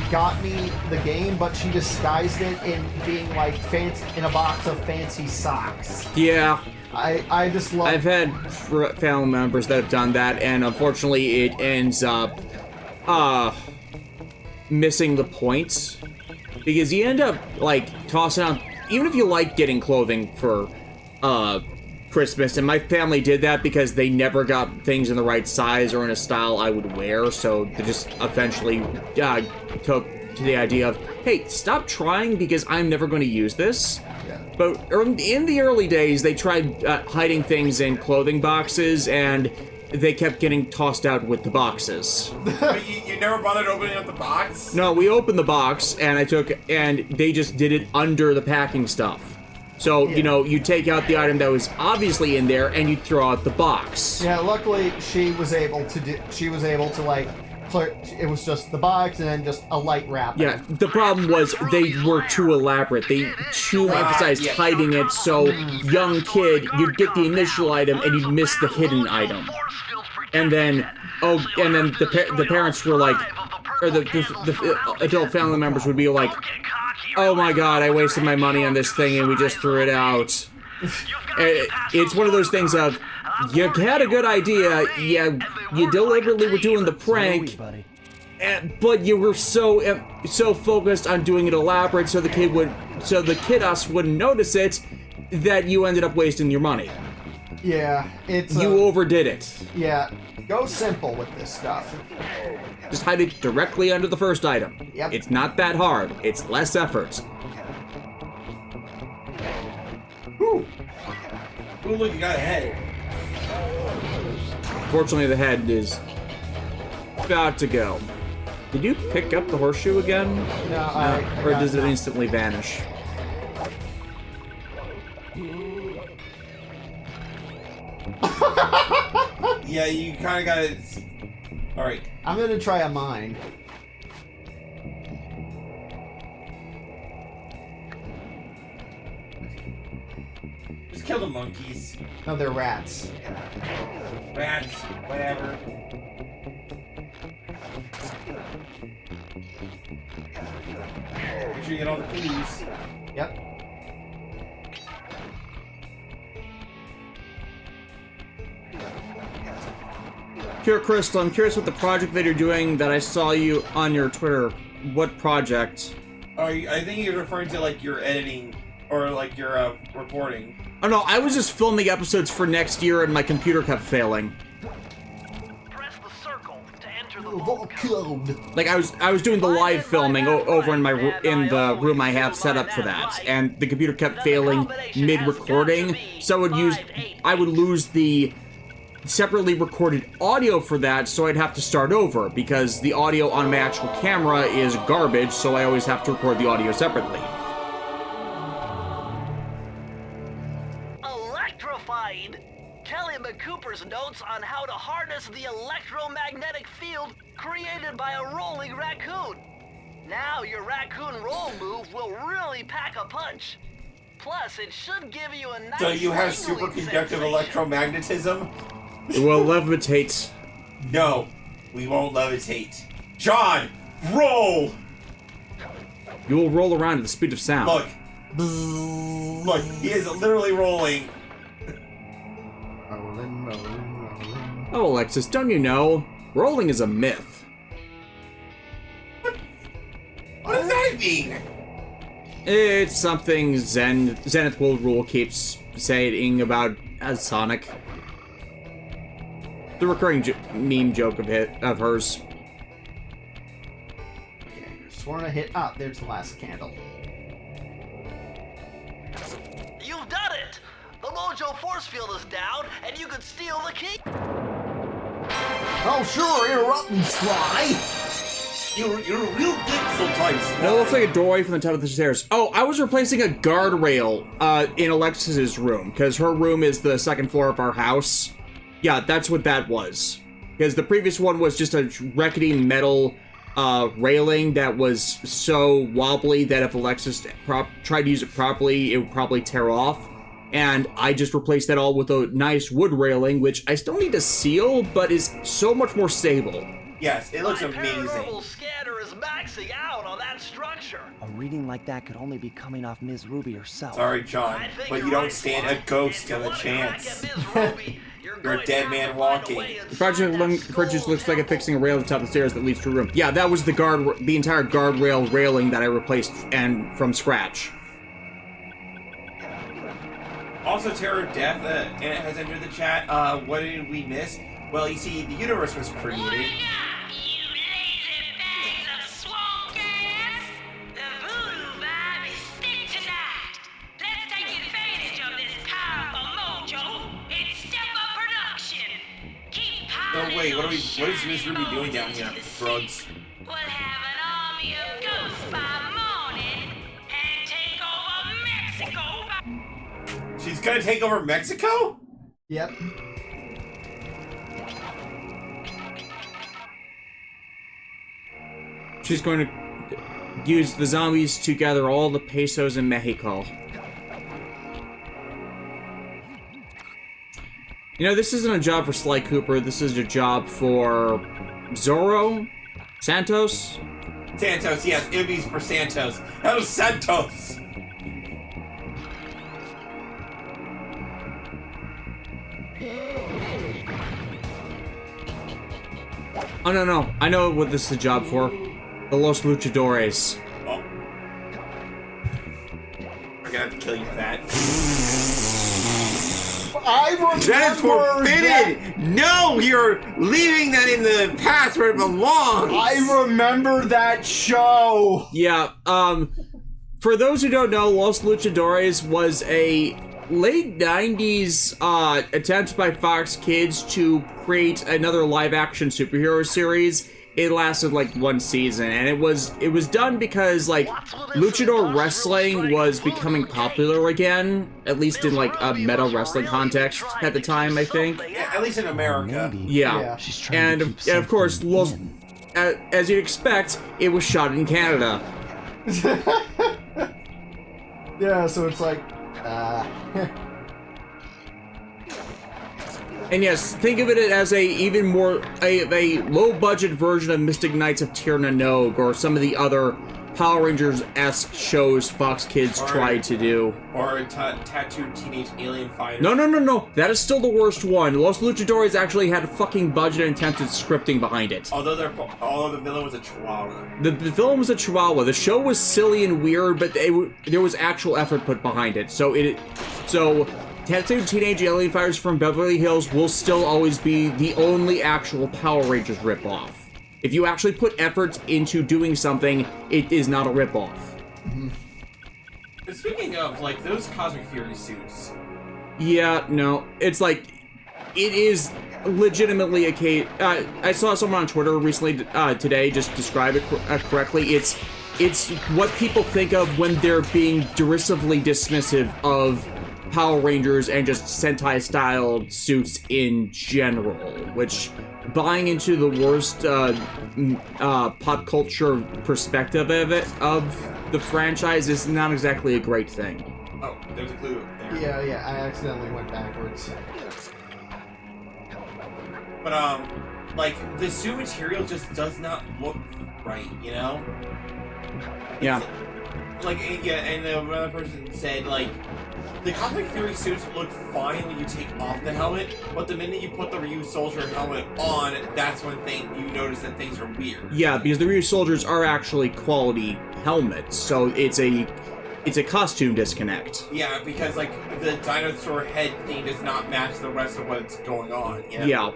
got me the game, but she disguised it in being like fancy in a box of fancy socks. Yeah. I just love. I've had family members that have done that, and unfortunately, it ends up missing the points because you end up like tossing out. Even if you like getting clothing for Christmas, and my family did that because they never got things in the right size or in a style I would wear, so they just eventually took to the idea of, hey, stop trying because I'm never going to use this. But in the early days, they tried hiding things in clothing boxes, and they kept getting tossed out with the boxes. you never bothered opening up the box? No, we opened the box, and they just did it under the packing stuff. So, you know, you take out the item that was obviously in there, and you throw out the box. Yeah, luckily she was able to like clear. It was just the box and then just a light wrap. Yeah, the problem was they were too elaborate. They too emphasized hiding it, so young kid, you'd get the initial item and you'd miss the hidden item. And then, the parents were like, or the adult family members would be like, oh my god, I wasted my money on this thing and we just threw it out. It's one of those things of, you had a good idea, you deliberately were doing the prank, but you were so focused on doing it elaborate so the kid us wouldn't notice it that you ended up wasting your money. Yeah, it's... You overdid it. Yeah, go simple with this stuff. Just hide it directly under the first item. Yep. It's not that hard. It's less effort. Whew. Ooh, look, you got a head. Fortunately, the head is about to go. Did you pick up the horseshoe again? No, Or does it instantly vanish? Yeah, you kind of gotta... Alright. I'm gonna try a mine. Just kill the monkeys. No, they're rats. Rats, whatever. Make sure you get all the clues. Yep. Pure Crystal, I'm curious what the project that you're doing that I saw you on your Twitter. What project? Oh, I think you're referring to, like, your editing, or, like, your, reporting. Oh no, I was just filming episodes for next year and my computer kept failing. Press the circle to enter the Vault code. Like I was doing the live filming over in the room I have set up for that, and the computer kept failing mid-recording, so I would lose the separately recorded audio for that, so I'd have to start over because the audio on my actual camera is garbage, so I always have to record the audio separately. Electrified! Kelly McCooper's notes on how to harness the electromagnetic field created by a rolling raccoon. Now your raccoon roll move will really pack a punch. Plus, it should give you a nice... So you have tingling superconductive sensation. electromagnetism? It will levitate. No, we won't levitate. John, roll! You will roll around at the speed of sound. Look. Look, he is literally rolling. Rolling, rolling, rolling. Oh, Alexis, don't you know? Rolling is a myth. What does that mean? It's something Zenith World Rule keeps saying about Sonic. The recurring meme joke of hers. Okay, just want to hit up. There's the last candle. You've done it! The Mojo force field is down, and you can steal the key! Oh, sure, interrupt me, Sly! You're a real dick sometimes. That looks like a doorway from the top of the stairs. Oh, I was replacing a guardrail in Alexis's room, because her room is the second floor of our house. Yeah, that's what that was. Because the previous one was just a rickety metal railing that was so wobbly that if Alexis tried to use it properly, it would probably tear off. And I just replaced that all with a nice wood railing, which I still need to seal, but is so much more stable. Yes, it looks My amazing. paranormal scanner is maxing out on that structure. A reading like that could only be coming off Ms. Ruby herself. Sorry, John, I think but you're you don't right, stand Sly. a ghost If you of a wanna crack chance. at Ms. Ruby, you're You're a going dead to man have to find a walking. way The inside project that purchase skull looks like it temple. fixing a rail at the top of the stairs that leads to a room. Yeah, that was the entire guardrail railing that I replaced and from scratch. Also, Terror of Death, Anna has entered the chat. What did we miss? Well, you see, the universe was created. No, wait, what is Miss Ruby doing down here? Drugs. We'll have an army of ghosts by morning and take over Mexico by... She's gonna take over Mexico? Yep. She's going to use the zombies to gather all the pesos in Mexico. You know, this isn't a job for Sly Cooper, this is a job for Zorro? Santos? Santos, yes, it would be for Santos. That was Santos! Oh, no. I know what this is a job for. The Los Luchadores. Oh. We're gonna have to kill you for that. I remember That is forbidden! No, you're leaving that in the past where it belongs! I remember that show! Yeah, for those who don't know, Los Luchadores was a late 90s attempt by Fox Kids to create another live-action superhero series. It lasted like one season, and it was done because like luchador wrestling was becoming popular again, at least in like a meta wrestling context at the time, I think. Yeah, at least in America. Yeah, She's trying to keep of course, something in. as you'd expect, it was shot in Canada. Yeah, so it's like, And yes, think of it as a even more a low budget version of Mystic Knights of Tir na Nog or some of the other Power Rangers-esque shows Fox Kids tried to do. Or a tattooed teenage alien fighter. No. That is still the worst one. Los Luchadores actually had a fucking budget and attempted scripting behind it. Although the villain was a chihuahua. The film was a chihuahua. The show was silly and weird, but there was actual effort put behind it. So Tattooed Teenage Alien Fighters from Beverly Hills will still always be the only actual Power Rangers ripoff. If you actually put effort into doing something, it is not a ripoff. Speaking of, like, those Cosmic Fury suits. Yeah, no. It's like, it is legitimately a case. I saw someone on Twitter recently today just describe it correctly. It's what people think of when they're being derisively dismissive of Power Rangers and just Sentai-styled suits in general, which, buying into the worst pop culture perspective of the franchise is not exactly a great thing. Oh, there's a clue there. yeah, I accidentally went backwards. But, like, the suit material just does not look right, you know? Yeah. Like, yeah, and another person said, like, the Cosmic Fury suits look fine when you take off the helmet, but the minute you put the Ryu Soldier helmet on, that's when you notice that things are weird. Yeah, because the Ryu Soldiers are actually quality helmets, so it's a costume disconnect. Yeah, because, like, the dinosaur head thing does not match the rest of what's going on, you know? Yeah.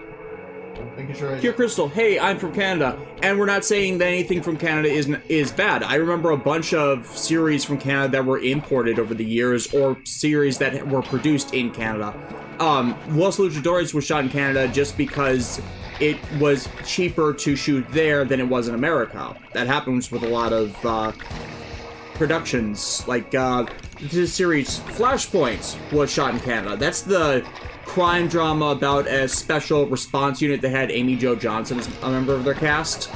Making sure Pure Crystal, hey, I'm from Canada, and we're not saying that anything from Canada is bad. I remember a bunch of series from Canada that were imported over the years, or series that were produced in Canada. Los Luchadores was shot in Canada just because it was cheaper to shoot there than it was in America. That happens with a lot of productions, like this series Flashpoint was shot in Canada. That's the crime drama about a special response unit that had Amy Jo Johnson as a member of their cast.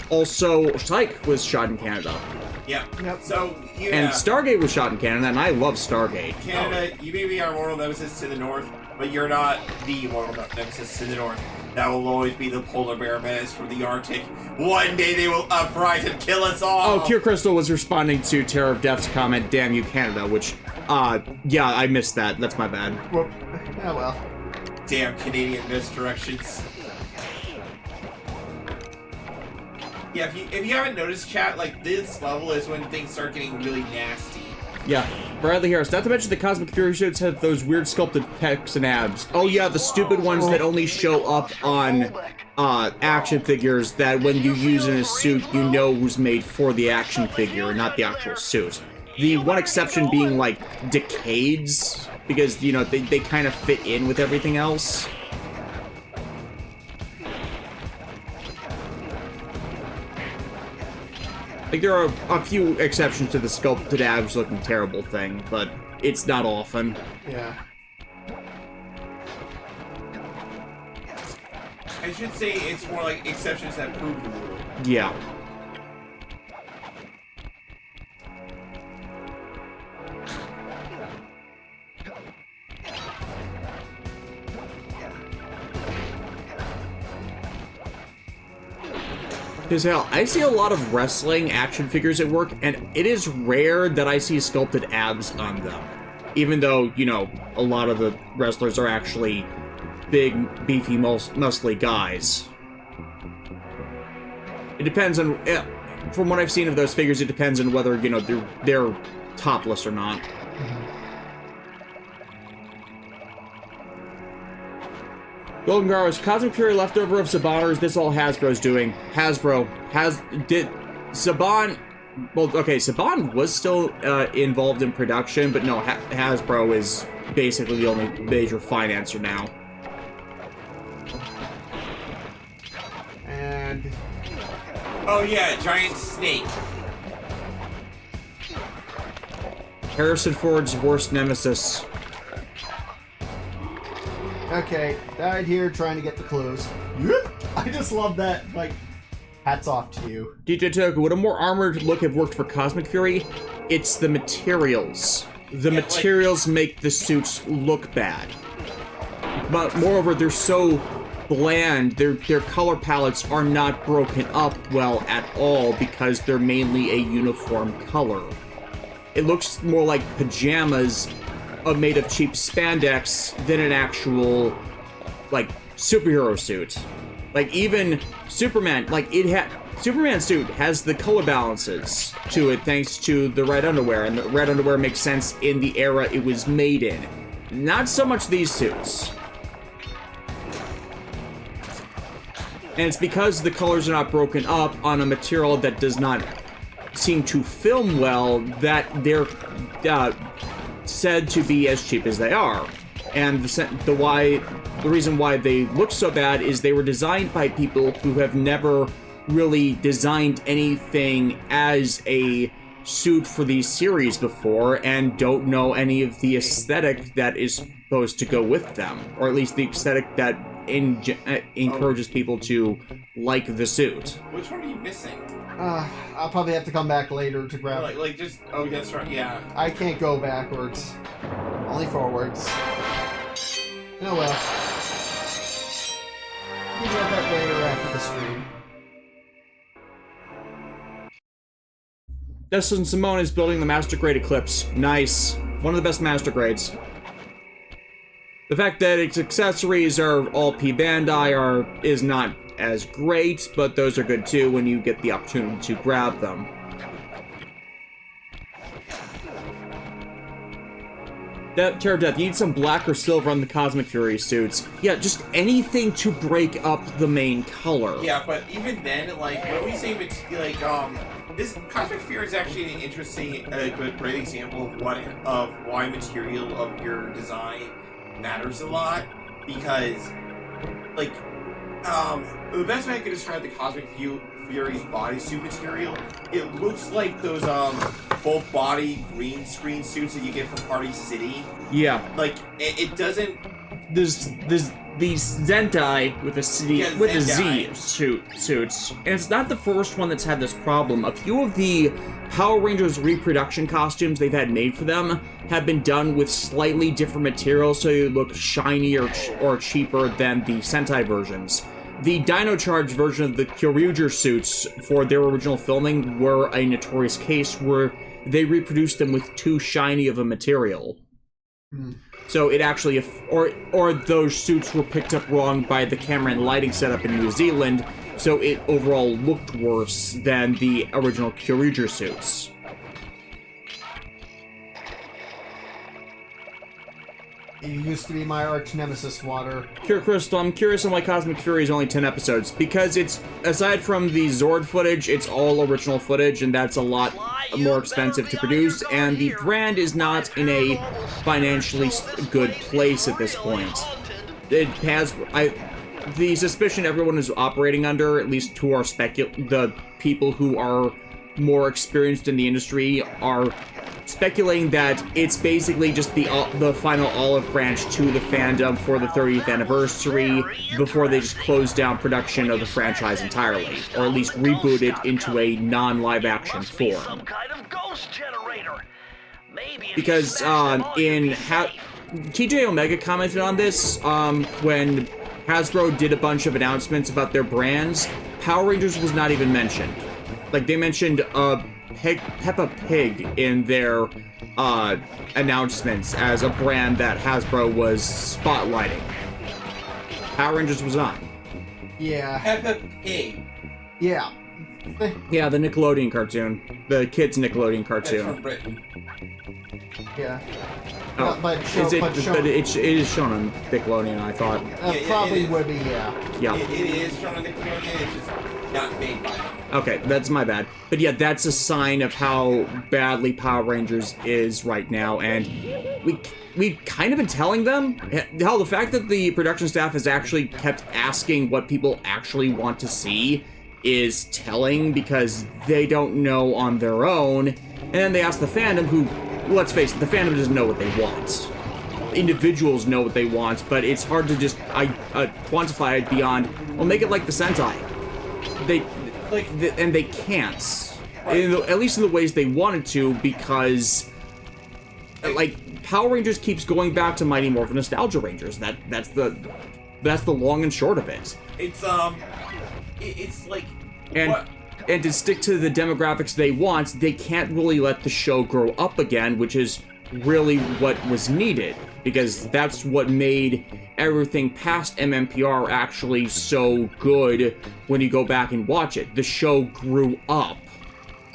Also, Psych was shot in Canada. Yeah. Yep. So, yeah. And Stargate was shot in Canada, and I love Stargate. Canada, you may be our mortal nemesis to the north, but you're not the mortal nemesis to the north. That will always be the polar bear menace from the Arctic. One day they will uprise and kill us all! Oh, Pure Crystal was responding to Terror of Death's comment, "Damn you, Canada," which, yeah, I missed that. That's my bad. Whoop. Oh well. Damn Canadian misdirections. Yeah, if you haven't noticed, chat, like, this level is when things start getting really nasty. Yeah, Bradley Harris. Not to mention the Cosmic Fury suits have those weird sculpted pecs and abs. Oh yeah, the stupid ones that only show up on action figures that when you use in a suit, you know was made for the action figure, not the actual suit. The one exception being, like, Decades, because, you know, they kind of fit in with everything else. Like, there are a few exceptions to the sculpted abs looking terrible thing, but it's not often. Yeah. I should say it's more like exceptions that prove the rule. Yeah. Because hell, I see a lot of wrestling action figures at work, and it is rare that I see sculpted abs on them. Even though, you know, a lot of the wrestlers are actually big, beefy, muscly guys. It depends on, from what I've seen of those figures, it depends on whether, you know, they're topless or not. Golden Garros, Cosmic Fury leftover of Saban, or is this all Hasbro's doing? Saban, well, okay, Saban was still involved in production, but no, Hasbro is basically the only major financer now. And... Oh yeah, giant snake. Harrison Ford's worst nemesis. Okay, died here trying to get the clues. I just love that, like, hats off to you. DJ Toku, would a more armored look have worked for Cosmic Fury? It's the materials. The materials make the suits look bad. But moreover, they're so bland, their color palettes are not broken up well at all because they're mainly a uniform color. It looks more like pajamas made of cheap spandex than an actual, like, superhero suit. Like, even Superman, like, Superman's suit has the color balances to it thanks to the red underwear, and the red underwear makes sense in the era it was made in. Not so much these suits. And it's because the colors are not broken up on a material that does not seem to film well that they're said to be as cheap as they are. And the reason why they look so bad is they were designed by people who have never really designed anything as a suit for these series before and don't know any of the aesthetic that is supposed to go with them, or at least the aesthetic that encourages people to like the suit. Which one are you missing? I'll probably have to come back later to grab it. Like just, oh, that's right, yeah. I can't go backwards. Only forwards. Oh well. You can get that later after the stream. Destin Simone is building the Master Grade Eclipse. Nice. One of the best Master Grades. The fact that its accessories are all P Bandai is not as great, but those are good too when you get the opportunity to grab them. Terror Death, you need some black or silver on the Cosmic Fury suits. Yeah, just anything to break up the main color. Yeah, but even then, like, when we say, like, this Cosmic Fury is actually an interesting, good, great example of why material of your design matters a lot, because, like, the best way I could describe the Cosmic Fury's bodysuit material, it looks like those, full body green screen suits that you get from Party City. Yeah. Like, it doesn't... There's these Zentai with a Z suits, and it's not the first one that's had this problem. A few of the Power Rangers reproduction costumes they've had made for them have been done with slightly different materials, so they look shinier or cheaper than the Sentai versions. The Dino Charge version of the Kyoryuger suits for their original filming were a notorious case where they reproduced them with too shiny of a material. So it actually, or those suits were picked up wrong by the camera and lighting setup in New Zealand, so it overall looked worse than the original Kyoryuger suits. You used to be my arch nemesis, Water. Cure Crystal, I'm curious on why Cosmic Fury is only 10 episodes. Because it's, aside from the Zord footage, it's all original footage, and that's a lot more expensive to produce, and the brand is not in a financially good place at this point. It has, the suspicion everyone is operating under, at least who are the people who are more experienced in the industry, are speculating that it's basically just the final olive branch to the fandom for the 30th anniversary before they just close down production of the franchise entirely, or at least reboot it into a non-live action form. Because TJ Omega commented on this when Hasbro did a bunch of announcements about their brands. Power Rangers was not even mentioned. Like, they mentioned Peppa Pig in their announcements as a brand that Hasbro was spotlighting. Power Rangers was not. Yeah. Peppa Pig. Yeah. Yeah, the Nickelodeon cartoon. The kids' Nickelodeon That's cartoon. from Britain. Yeah. Oh, But it is shown on Nickelodeon, I thought. Yeah, probably it would be, yeah. Yeah. It is shown on Nickelodeon, it's just not made by them. Okay, that's my bad. But yeah, that's a sign of how badly Power Rangers is right now, and we've kind of been telling them. Hell, the fact that the production staff has actually kept asking what people actually want to see is telling, because they don't know on their own, and then they ask the fandom, who, let's face it, the fandom doesn't know what they want. Individuals know what they want, but it's hard to just quantify it beyond, well, make it like the Sentai. And they can't. At least in the ways they wanted to, because like Power Rangers keeps going back to Mighty Morphin Nostalgia Rangers. That's the long and short of it. It's like and what? And to stick to the demographics they want, they can't really let the show grow up again, which is really what was needed, because that's what made everything past MMPR actually so good when you go back and watch it. The show grew up.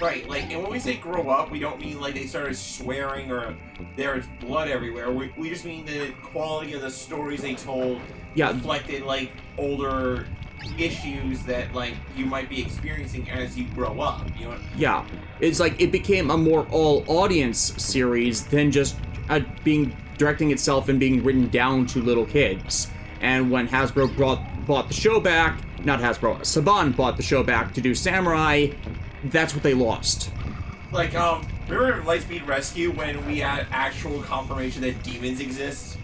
Right, like, and when we say grow up, we don't mean like they started swearing or there is blood everywhere. We just mean the quality of the stories they told reflected like older issues that like you might be experiencing as you grow up, you know? Yeah, it's like it became a more all-audience series than just directing itself and being written down to little kids. And when Hasbro bought the show back, not Hasbro, Saban bought the show back to do Samurai, that's what they lost. Like, remember in Lightspeed Rescue when we had actual confirmation that demons exist?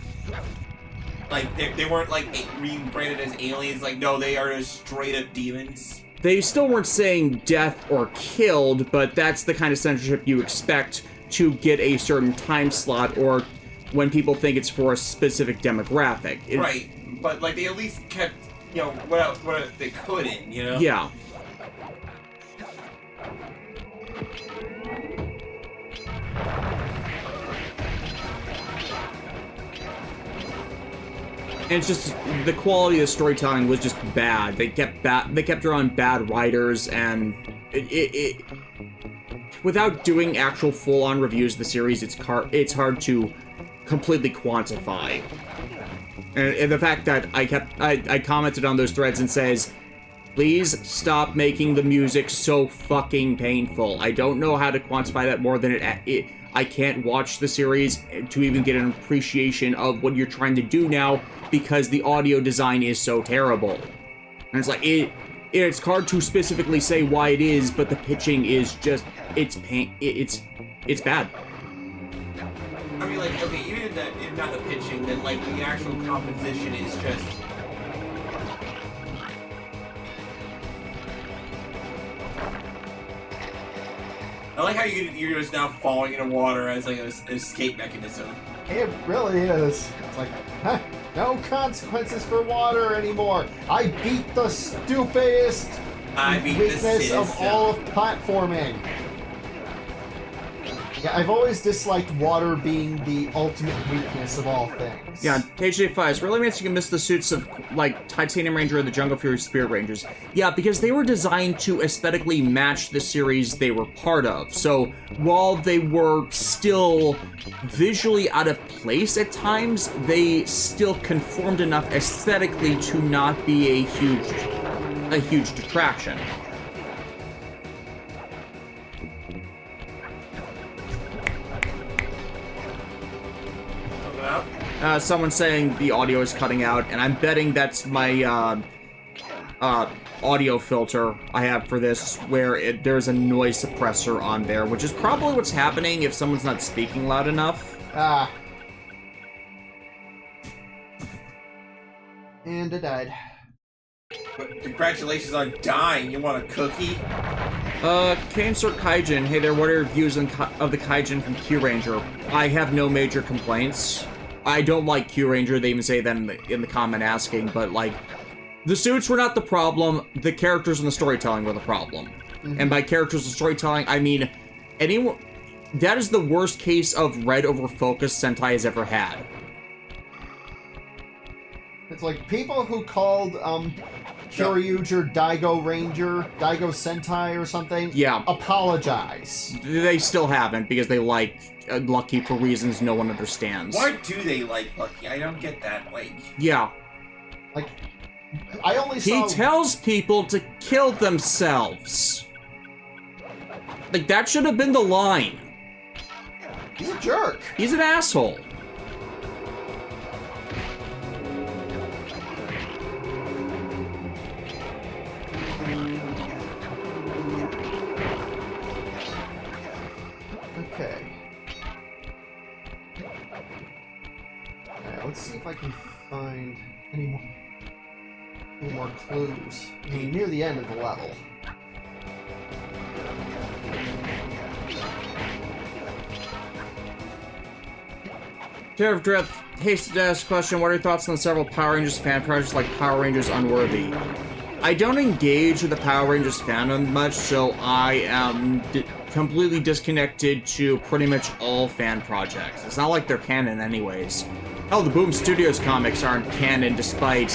Like, they weren't, like, rebranded as aliens. Like, no, they are just straight-up demons. They still weren't saying death or killed, but that's the kind of censorship you expect to get a certain time slot, or when people think it's for a specific demographic. Right, but, like, they at least kept, you know, what they could in, you know? Yeah. And it's just, the quality of the storytelling was just bad. They kept drawing bad writers, and it without doing actual full-on reviews of the series, it's hard to completely quantify. And the fact that I commented on those threads and says, please stop making the music so fucking painful. I don't know how to quantify that more than I can't watch the series to even get an appreciation of what you're trying to do now, because the audio design is so terrible. And it's like, it's hard to specifically say why it is, but the pitching is just, it's bad. I mean, like, okay, even if not the pitching, then, like, the actual composition is just... I like how you're just now falling into water as, like, an escape mechanism. It really is. It's like, huh, no consequences for water anymore. I beat the stupidest weakness of all of platforming. Yeah, I've always disliked water being the ultimate weakness of all things. Yeah, KJ5 really makes you miss the suits of, like, Titanium Ranger and the Jungle Fury Spirit Rangers. Yeah, because they were designed to aesthetically match the series they were part of. So, while they were still visually out of place at times, they still conformed enough aesthetically to not be a huge detraction. Someone's saying the audio is cutting out, and I'm betting that's my audio filter I have for this, where there's a noise suppressor on there, which is probably what's happening if someone's not speaking loud enough. And it died. But congratulations on dying. You want a cookie? Kane Sir Kaijin, hey there, what are your views of the Kaijin from Q Ranger? I have no major complaints. I don't like Q Ranger, they even say that in the comment asking, but, like, the suits were not the problem, the characters and the storytelling were the problem. Mm-hmm. And by characters and storytelling, I mean, that is the worst case of red over focus Sentai has ever had. It's like people who called Kyoryuger Daigo Ranger, Daigo Sentai or something. Yeah. Apologize. They still haven't because they like Lucky for reasons no one understands. Why do they like Lucky? I don't get that. Like, Yeah. Like, I only saw... He tells people to kill themselves. Like, that should have been the line. He's a jerk. He's an asshole. Okay. Alright, let's see if I can find any more clues. I mean, near the end of the level. Sheriff Drift, hasted to ask a question. What are your thoughts on several Power Rangers fan projects like Power Rangers Unworthy? I don't engage with the Power Rangers fandom much, so I am completely disconnected to pretty much all fan projects. It's not like they're canon anyways. Hell, the Boom Studios comics aren't canon despite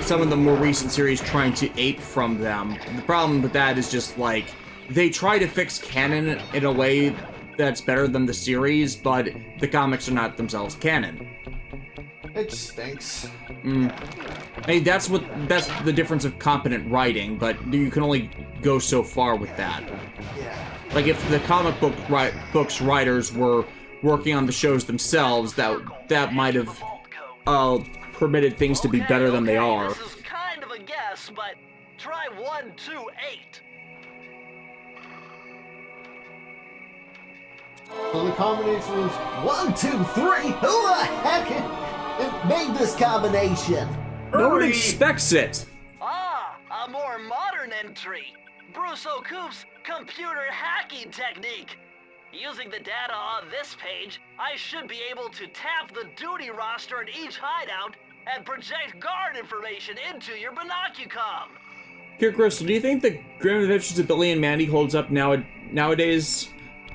some of the more recent series trying to ape from them. The problem with that is just like, they try to fix canon in a way that's better than the series, but the comics are not themselves canon. It stinks. I mean, that's the difference of competent writing, but you can only go so far with that. Yeah. Like, if the comic books writers were working on the shows themselves, that might have permitted things to be better than they are. This is kind of a guess, but try 128. So the combination was 1, 2, 3. Who the heck made this combination? No one expects it. Ah, a more modern entry. Bruce O'Coop's computer hacking technique. Using the data on this page, I should be able to tap the duty roster in each hideout and project guard information into your binocucom. Here, Crystal, do you think the Grim Adventures of Billy and Mandy holds up nowadays?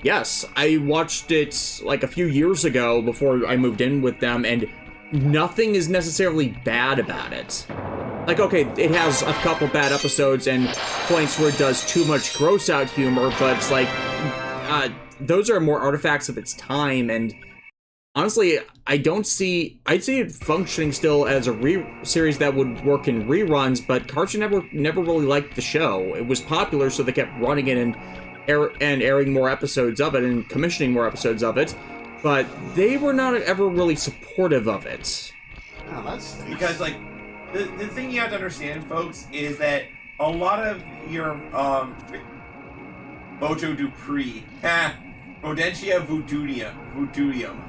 Yes, I watched it like a few years ago before I moved in with them, and nothing is necessarily bad about it. Like, okay, it has a couple bad episodes and points where it does too much gross-out humor, but it's like, those are more artifacts of its time, and honestly, I'd see it functioning still as a series that would work in reruns, but Cartoon Network never really liked the show. It was popular, so they kept running it and airing more episodes of it and commissioning more episodes of it, but they were not ever really supportive of it. Oh, that's because, like, the thing you have to understand, folks, is that a lot of your, Mojo Dupree, Rodentia Voodooium,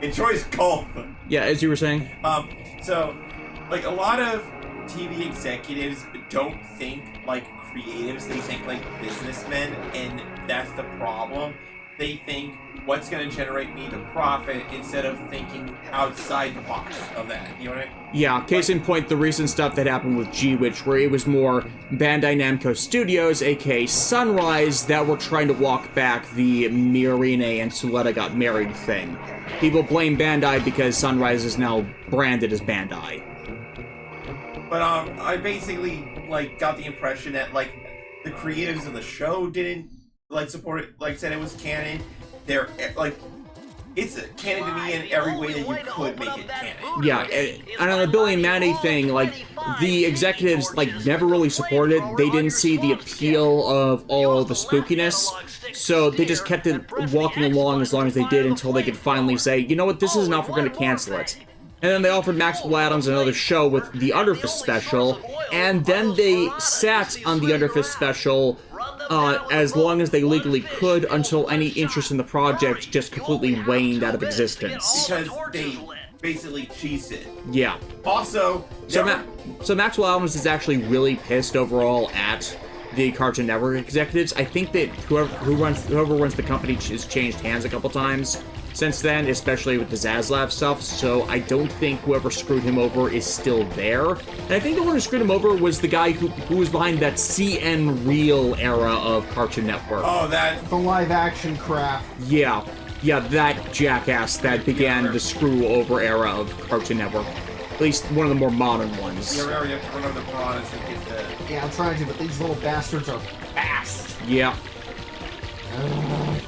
enjoys golf. Yeah, as you were saying. So, like, a lot of TV executives don't think like creatives, they think like businessmen, and that's the problem. They think, what's going to generate me the profit, instead of thinking outside the box of that. You know what I mean? Yeah, case in point, the recent stuff that happened with G-Witch, where it was more Bandai Namco Studios, aka Sunrise, that were trying to walk back the Miorine and Suletta got married thing. People blame Bandai because Sunrise is now branded as Bandai. But I basically like got the impression that like the creatives of the show didn't like support it, like said it was canon. They're like, it's canon to me in every way that you could make it canon. Yeah, and on the Billy and Mandy thing, like, the executives, like, never really supported it. They didn't see the appeal of all the spookiness, so they just kept it walking along as long as they did until they could finally say, you know what, this is enough, we're gonna cancel it. And then they offered Maxwell Adams another show with the Underfist special, and then they sat on the Underfist special as long as they legally could, until any interest in the project just completely waned out of existence. Because they basically cheesed it. Yeah. Also, so Maxwell Adams is actually really pissed overall at the Cartoon Network executives. I think that whoever runs the company has changed hands a couple times since then, especially with the Zaslav stuff, so I don't think whoever screwed him over is still there. And I think the one who screwed him over was the guy who was behind that CN Real era of Cartoon Network. Oh, that... the live-action crap. Yeah, that jackass that began the screw-over era of Cartoon Network. At least one of the more modern ones. You remember you have to run over the piranhas to get the... Yeah, I'm trying to, but these little bastards are fast. Yeah.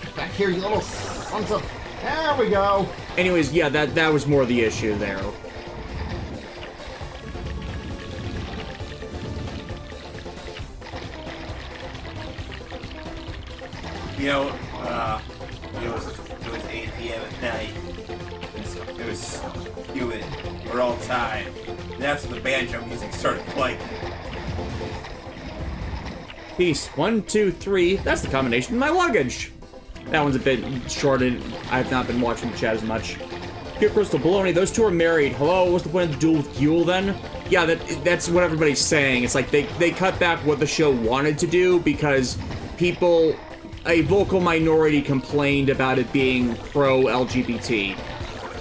Get back here, you little sons of... There we go. Anyways, yeah, that was more the issue there. You know, it was 8 p.m. at night. It was humid. We're all tired. And that's when the banjo music started playing. Piece 1, 2, 3. That's the combination of my luggage. That one's a bit short, and I've not been watching the chat as much. Good Crystal Baloney, those two are married. Hello, what's the point of the duel with Yule then? Yeah, that's what everybody's saying. It's like they cut back what the show wanted to do because people, a vocal minority complained about it being pro-LGBT.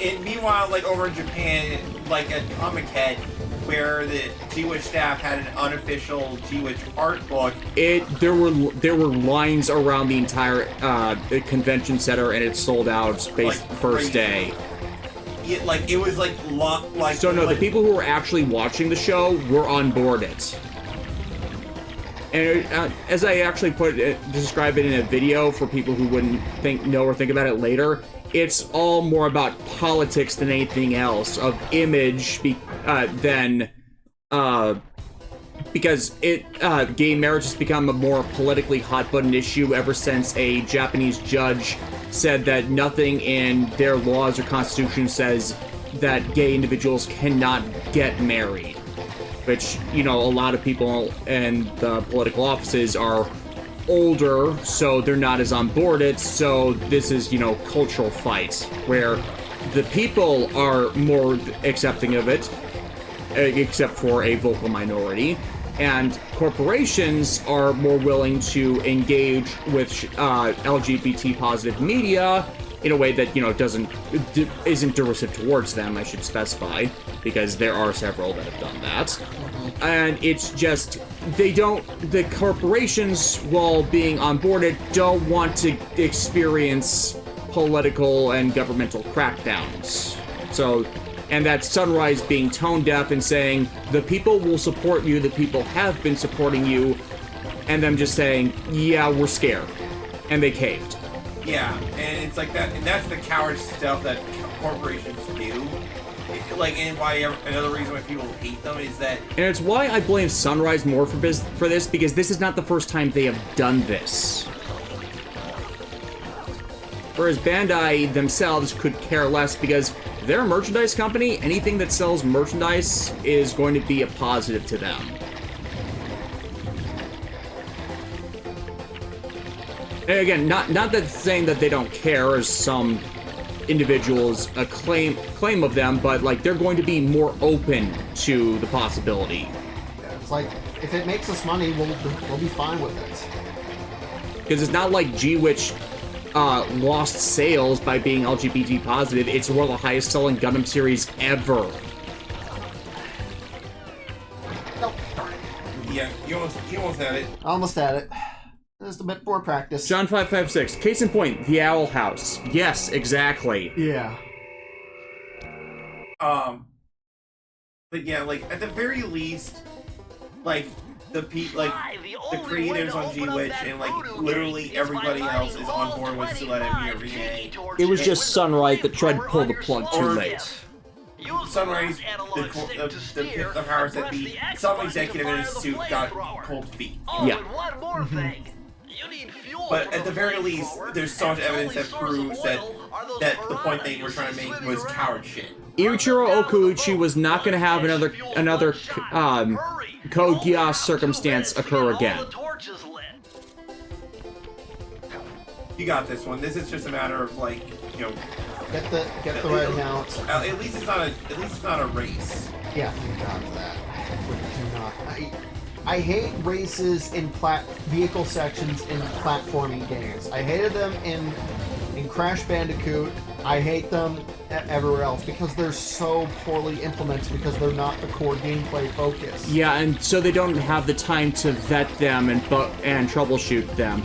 And meanwhile, like over in Japan, like at Comic Head, where the Jewish staff had an unofficial Jewish art book. There were lines around the entire convention center, and it sold out first day. It was like So no, the people who were actually watching the show were on board it. And as I actually describe it in a video for people who wouldn't know or think about it later, it's all more about politics than anything else, of image than because gay marriage has become a more politically hot-button issue ever since a Japanese judge said that nothing in their laws or constitution says that gay individuals cannot get married. Which, you know, a lot of people in the political offices are older, so they're not as on board it, so this is, you know, cultural fights, where the people are more accepting of it, except for a vocal minority, and corporations are more willing to engage with LGBT positive media in a way that, you know, isn't derisive towards them, I should specify, because there are several that have done that. And it's just, the corporations, while being onboarded, don't want to experience political and governmental crackdowns. So, and that's Sunrise being tone deaf and saying, the people will support you, the people have been supporting you, and them just saying, yeah, we're scared. And they caved. Yeah, and it's like that, and that's the coward stuff that corporations do. And why another reason why people hate them is that. And it's why I blame Sunrise more for this, because this is not the first time they have done this. Whereas Bandai themselves could care less because they're a merchandise company. Anything that sells merchandise is going to be a positive to them. And again, not that saying that they don't care, as some individuals claim of them, but like they're going to be more open to the possibility. Yeah, it's like, if it makes us money, we'll be fine with it. Because it's not like G-Witch lost sales by being LGBT positive. It's one of the highest selling Gundam series ever. Nope, darn it. Yeah, you almost had it. Almost had it. Just a bit more practice. John 556. Case in point, the Owl House. Yes, exactly. Yeah. But yeah, like at the very least, like the creators on G-Witch and like literally everybody else is on board with to let it be a remake. It was just Sunrise that tried to pull the plug too late. Sunrise, the powers that be, some executive in his suit got cold feet. Yeah. One more thing. You need fuel. But at the very least, there's so much evidence that proves that the point they were trying to make was coward shit. Ichiro Okuuchi was not going to have another Code Geass circumstance occur again. You got this one. This is just a matter of like, you know, Get the right amount. At least it's not a race. Yeah, thank God for that. Do not. I hate races in vehicle sections in platforming games. I hated them in Crash Bandicoot. I hate them everywhere else because they're so poorly implemented because they're not the core gameplay focus. Yeah, and so they don't have the time to vet them and troubleshoot them.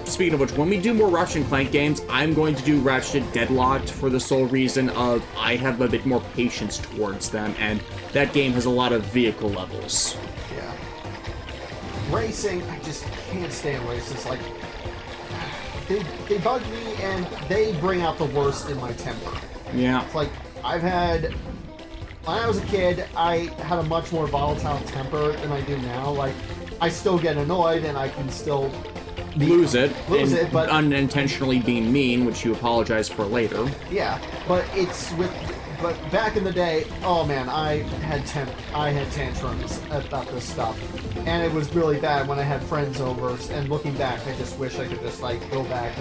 speaking of which, when we do more Ratchet & Clank games, I'm going to do Ratchet Deadlocked for the sole reason of I have a bit more patience towards them, and that game has a lot of vehicle levels. Yeah. Racing, I just can't stand races. Like, they bug me, and they bring out the worst in my temper. Yeah. It's like, when I was a kid, I had a much more volatile temper than I do now. Like, I still get annoyed, and I can still lose it, but unintentionally being mean, which you apologize for later. Yeah, but but back in the day, oh man, I had tantrums about this stuff, and it was really bad when I had friends over. And looking back, I just wish I could just like go back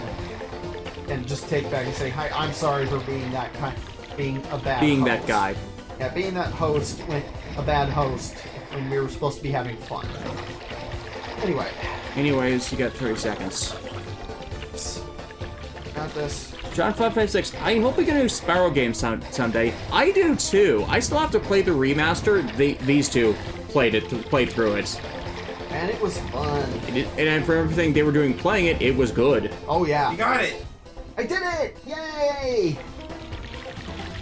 and just take back and say, "Hi, I'm sorry for being that host. That guy." Yeah, being that host, a bad host when we were supposed to be having fun. Anyways, you got 30 seconds. Got this. John 556, I hope we get a new Spyro game someday. I do too. I still have to play the remaster. These two played through it. And it was fun. And for everything they were doing playing it, it was good. Oh yeah. You got it! I did it! Yay!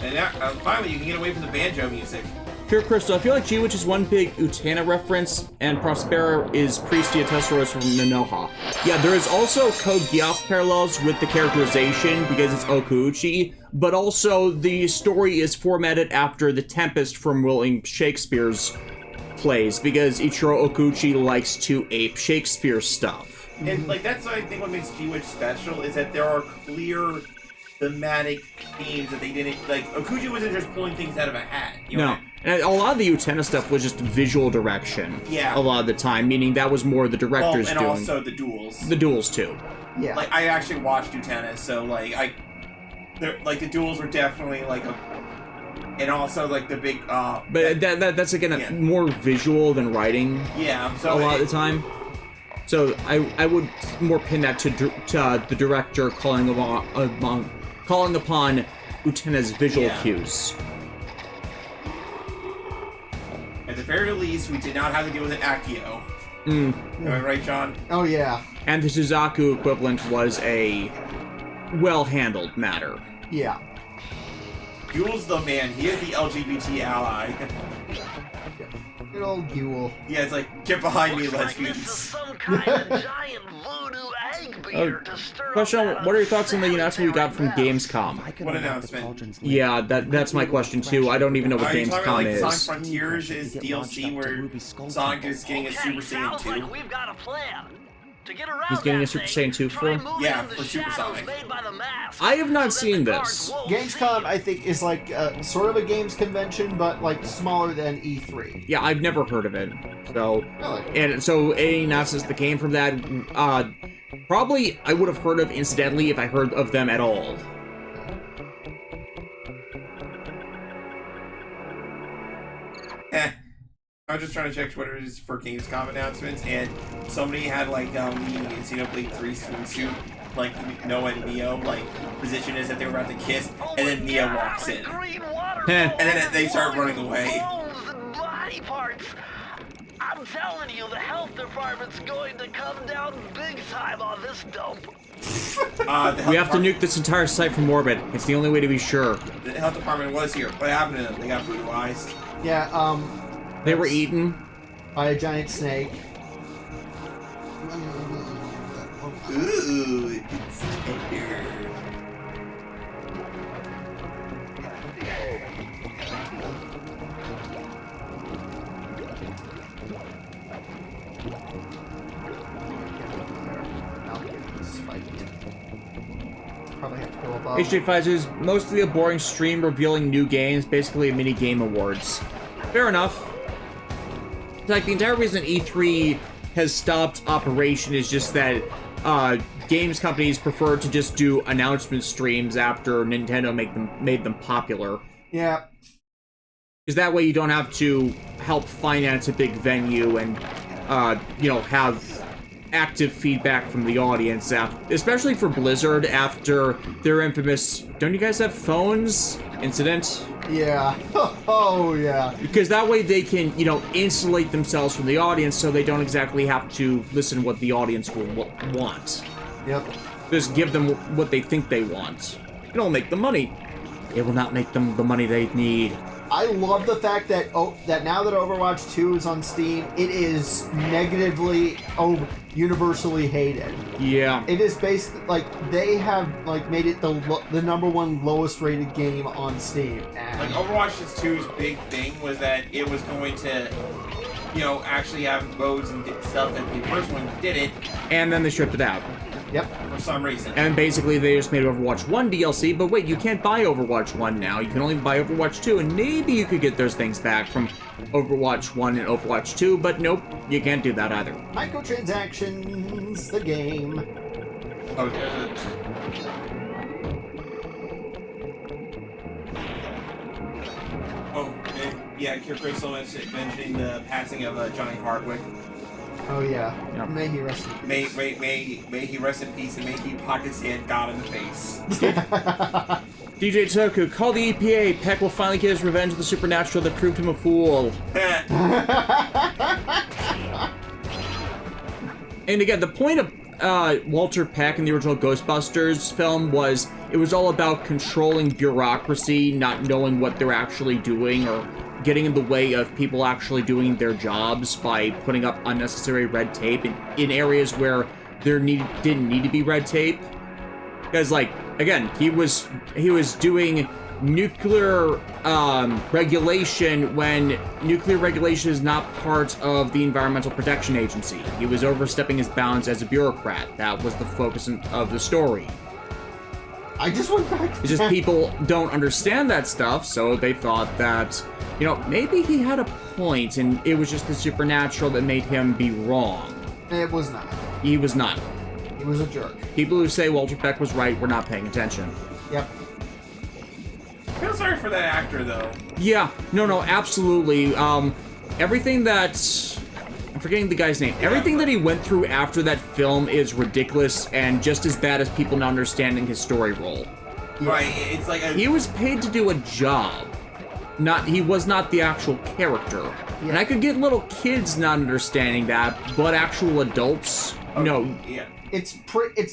And now, finally, you can get away from the banjo music. Pure Crystal, I feel like G-Witch is one big Utena reference, and Prospera is Priestia Tesseros from Nanoha. Yeah, there is also Code Geass parallels with the characterization, because it's Okuchi, but also the story is formatted after The Tempest from William Shakespeare's plays, because Ichiro Okuchi likes to ape Shakespeare stuff. And, like, that's what I think what makes G-Witch special, is that there are clear thematic themes that they didn't, like, Okuchi wasn't just pulling things out of a hat. You know? No. And a lot of the Utena stuff was just visual direction. Yeah. A lot of the time, meaning that was more the directors and doing. Also the duels. The duels, too. Yeah. Like, I actually watched Utena, so, like, the duels were definitely, like, and also, like, the big, But that's, again, more visual than writing. Yeah, so a lot of the time. So I would more pin that to the director calling upon Utena's visual cues. At the very least, we did not have to deal with an Akio. Am I right, John? Oh, yeah. And the Suzaku equivalent was a well-handled matter. Yeah. Yule's the man. He is the LGBT ally. Good old Yule. Yeah, it's like, get behind me, Looks like lesbians. this is some kind of giant voodoo egg beater to stir Question, up what are your thoughts on the announcement we got from Gamescom? What announcement? Yeah, that's my question too. I don't even know what Are you talking about, Gamescom like, is. Sonic Frontiers is DLC where Sonic is getting a Super Saiyan sounds 2? like we've got a plan. To get around He's getting that a Super thing, Saiyan 2 try for? moving Yeah, in the for Super shadows Sonic. made by the mask, I have not so that seen the this. guards won't see Gamescom, you. I think, is like sort of a games convention, but like smaller than E3. Yeah, I've never heard of it. So, Really? and so any announcements that came from that, probably I would have heard of incidentally if I heard of them at all. I was just trying to check Twitter just for Gamescom announcements, and somebody had like the Xenoblade 3 swimsuit, like Noah and Neo, like position is that they were about to kiss, and then Neo walks in, and then they start running away. Body parts. I'm telling you, the health department's going to come down big time on this dump. We have to nuke this entire site from orbit. It's the only way to be sure. The health department was here. What happened to them? They got brutalized. Yeah, They were eaten. by a giant snake. Ooh, it's tender. Probably have to go above. HJ Advisors, mostly a boring stream revealing new games, basically a mini game awards. Fair enough. Like, the entire reason E3 has stopped operation is just that games companies prefer to just do announcement streams after Nintendo made them popular. Yeah. Because that way you don't have to help finance a big venue and, have active feedback from the audience, especially for Blizzard after their infamous "don't you guys have phones" incident. Yeah. Oh, yeah. Because that way they can, insulate themselves from the audience so they don't exactly have to listen to what the audience will want. Yep. Just give them what they think they want. It'll make them money. It will not make them the money they need. I love the fact that that now that Overwatch 2 is on Steam, it is negatively universally hated. Yeah. It is basically like they have like made it the #1 lowest rated game on Steam. And Like Overwatch 2's big thing was that it was going to, actually have modes and stuff that the first one didn't. And then they stripped it out. Yep. For some reason. And basically they just made Overwatch 1 DLC, but wait, you can't buy Overwatch 1 now. You can only buy Overwatch 2, and maybe you could get those things back from Overwatch 1 and Overwatch 2, but nope, you can't do that either. Microtransactions, the game. Oh, yeah, Chris mentioning the passing of Johnny Hardwick. Oh yeah. Yep. May he rest in peace. May he rest in peace and may he pocket his hand God in the face. DJ Toku, call the EPA. Peck will finally get his revenge of the supernatural that proved him a fool. And again, the point of Walter Peck in the original Ghostbusters film was it was all about controlling bureaucracy, not knowing what they're actually doing, or getting in the way of people actually doing their jobs by putting up unnecessary red tape in areas where there didn't need to be red tape. Because, like, again, he was doing nuclear regulation when nuclear regulation is not part of the Environmental Protection Agency. He was overstepping his bounds as a bureaucrat. That was the focus of the story. I just went back to It's just people don't understand that stuff, so they thought that, maybe he had a point, and it was just the supernatural that made him be wrong. It was not. He was not. He was a jerk. People who say Walter Peck was right were not paying attention. Yep. I feel sorry for that actor, though. Yeah, no, absolutely. Everything that... I'm forgetting the guy's name. Everything that he went through after that film is ridiculous and just as bad as people not understanding his story role. Right, it's like He was paid to do a job. He was not the actual character. Yeah. And I could get little kids not understanding that, but actual adults, no. Yeah. It's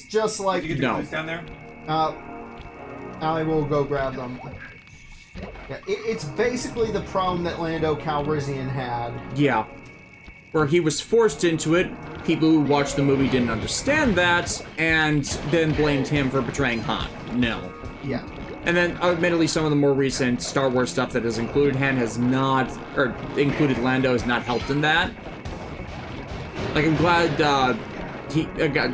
just like Did you get the clues down there? I will go grab them. Yeah, it's basically the problem that Lando Calrissian had. Yeah. Where he was forced into it, people who watched the movie didn't understand that, and then blamed him for betraying Han. No. Yeah. And then, admittedly, some of the more recent Star Wars stuff that has included Han has not, or included Lando has not helped in that. Like, I'm glad,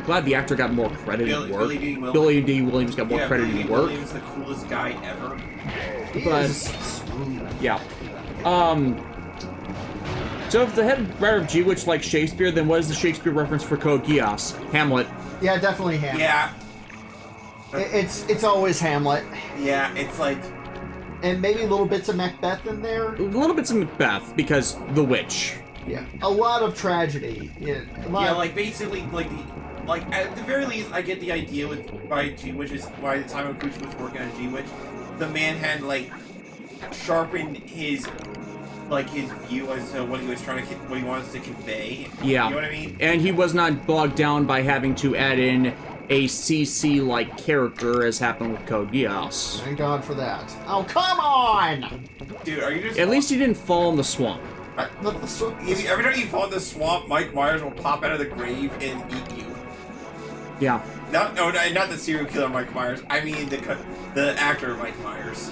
glad the actor got more credit in work. Billy D. Williams got more credit in work. Williams, the coolest guy ever. He But- is smooth. Yeah. So if the head writer of G-Witch likes Shakespeare, then what is the Shakespeare reference for Code Geass? Hamlet. Yeah, definitely Hamlet. Yeah. It's always Hamlet. Yeah, it's like... And maybe little bits of Macbeth in there. A little bits of Macbeth, because the witch. Yeah. A lot of tragedy. Yeah, like, basically, like, at the very least, I get the idea by G-Witch is why the time Okuchi was working on G-Witch, the man had, like, sharpened his view as to what he was what he wants to convey. Yeah. You know what I mean? And he was not bogged down by having to add in a CC-like character, as happened with Code Geass. Thank God for that. Oh, come on! Dude, are you just... At least he didn't fall in the swamp. Every time you fall in the swamp, Mike Myers will pop out of the grave and eat you. Yeah. Not the serial killer Mike Myers. I mean the actor Mike Myers.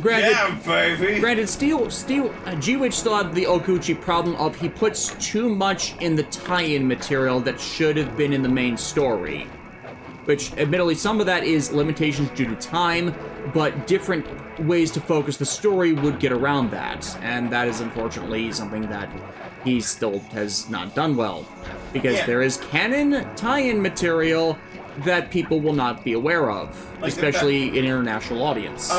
Granted, Yeah, baby. Granted, G-Witch still had the Okuchi problem of he puts too much in the tie-in material that should have been in the main story. Which, admittedly, some of that is limitations due to time, but different ways to focus the story would get around that. And that is, unfortunately, something that he still has not done well. Because there is canon tie-in material that people will not be aware of, Like especially in international audience.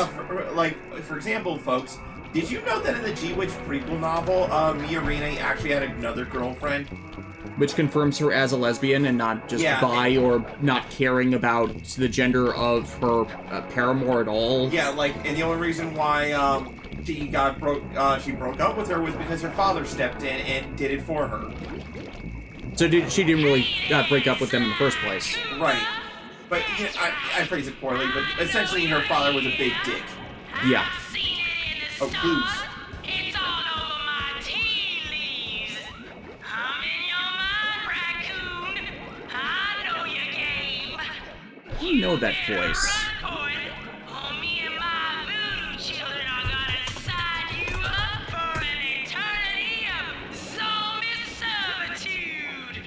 For example, folks, did you know that in the G-Witch prequel novel, Mia Rene actually had another girlfriend? Which confirms her as a lesbian and not just bi or not caring about the gender of her paramour at all. Yeah, and the only reason why she broke up with her was because her father stepped in and did it for her. So she didn't really break up with them in the first place. Right. But you know, I phrase it poorly, but essentially her father was a big dick. Yeah. Oh, clues. It's all over my tea leaves. I'm in your mind, raccoon. I know your game. You know that voice. Me and my voodoo children are gonna sign you up for an eternity of soul servitude.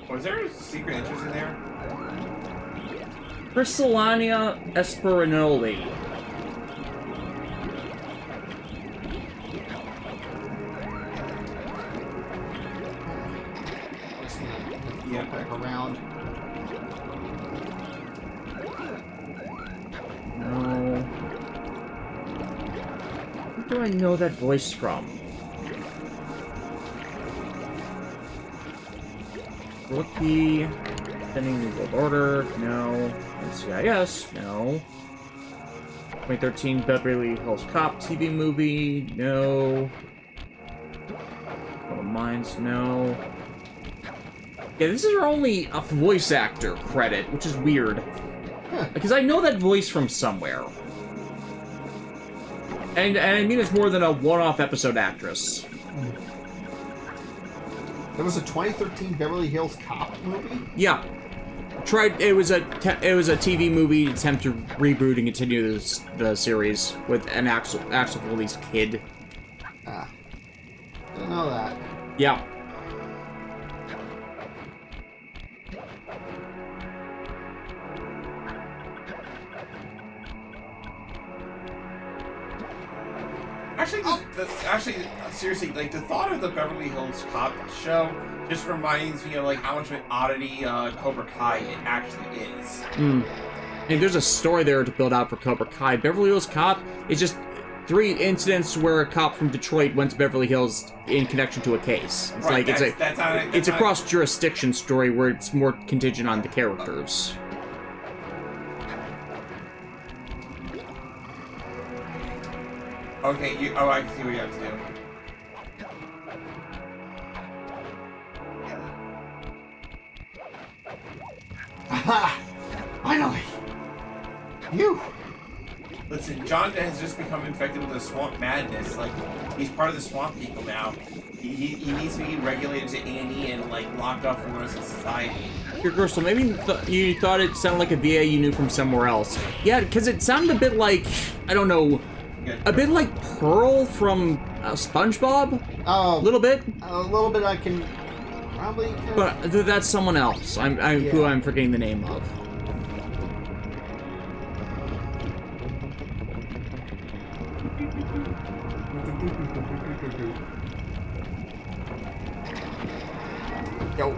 Was there a secret entrance in there? Priscillania Esperinoli. Yeah, back around. No. Where do I know that voice from? Rookie. Sending New World Order. No. NCIS. No. 2013 Beverly Hills Cop TV movie. No. Criminal Minds. No. Yeah, this is her only voice actor credit, which is weird. Because I know that voice from somewhere. And I mean it's more than a one-off episode actress. There was a 2013 Beverly Hills Cop movie? Yeah. It was a TV movie attempt to reboot and continue the series with an Axel Foley's kid. Ah. Didn't know that. Yeah. Actually, seriously, like the thought of the Beverly Hills Cop show just reminds me of like how much of an oddity Cobra Kai it actually is. And there's a story there to build out for Cobra Kai. Beverly Hills Cop is just 3 incidents where a cop from Detroit went to Beverly Hills in connection to a case. It's Right, like it's a cross jurisdiction story where it's more contingent on the characters. Okay, I can see what you have to do. Aha! Finally! You! Listen, John has just become infected with a swamp madness. Like, he's part of the swamp people now. He needs to be regulated to A&E and, like, locked up from the rest of society. Here, Crystal, maybe you thought it sounded like a VA you knew from somewhere else. Yeah, because it sounded a bit like, I don't know, a bit like Pearl from SpongeBob? Oh. A little bit? A little bit I can probably... But that's someone else. Who I'm forgetting the name of. Yo.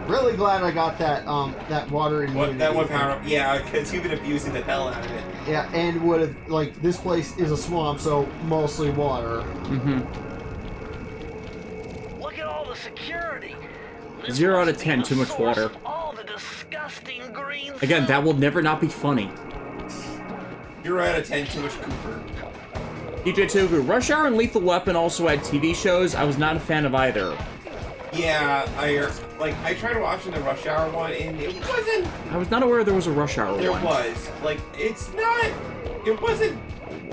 Really glad I got that that water immunity. That one power up, yeah, because you've been abusing the hell out of it. Yeah, and would have, like, this place is a swamp, so mostly water. Look at all the security. This 0 out must of be 10, the too much source water. of all the disgusting green Again, stuff. that will never not be funny. 0 out of 10, too much Cooper. DJ Togu, Rush Hour and Lethal Weapon also had TV shows. I was not a fan of either. Yeah, I tried watching the Rush Hour one, and it wasn't... I was not aware there was a Rush Hour There one. was. Like, it wasn't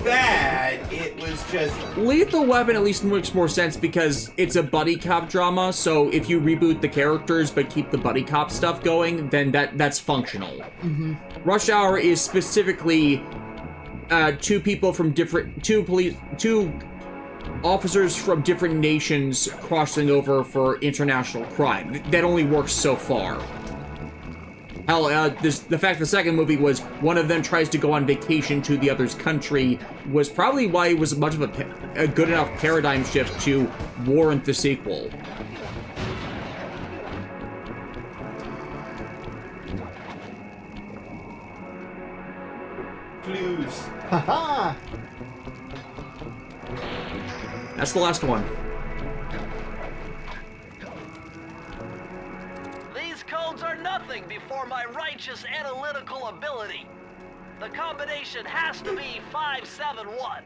bad, it was just... Lethal Weapon at least makes more sense because it's a buddy cop drama, so if you reboot the characters but keep the buddy cop stuff going, then that's functional. Rush Hour is specifically two officers from different nations crossing over for international crime. That only works so far. Hell, the fact the second movie was one of them tries to go on vacation to the other's country was probably why it was much of a good enough paradigm shift to warrant the sequel. Clues. Haha! That's the last one. These codes are nothing before my righteous analytical ability. The combination has to be 571.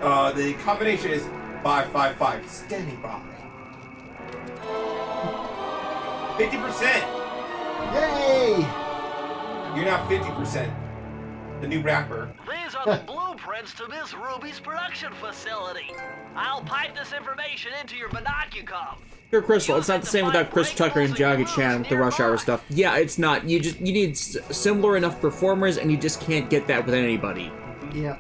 The combination is 555. Standing by. 50%. Yay! You're now 50%. The new rapper. These are the blueprints to Miss Ruby's production facility. I'll pipe this information into your binocucom. Here, Crystal, it's not the same without Chris Tucker and Jackie Chan with the Rush Hour stuff. Yeah, it's not. You need similar enough performers, and you just can't get that with anybody. Yeah.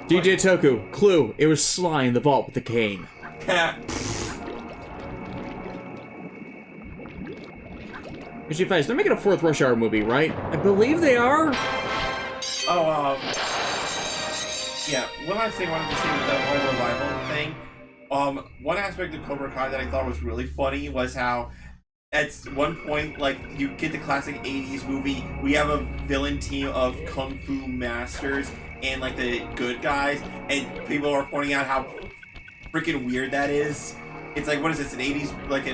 DJ Toku, clue, it was Sly in the vault with the cane. Actually, guys, they're making a 4th Rush Hour movie, right? I believe they are. Oh, yeah. One last thing I wanted to say with the whole revival thing. One aspect of Cobra Kai that I thought was really funny was how at one point, like, you get the classic 80s movie, we have a villain team of kung fu masters and, like, the good guys, and people are pointing out how freaking weird that is. It's like, what is this, an 80s, like,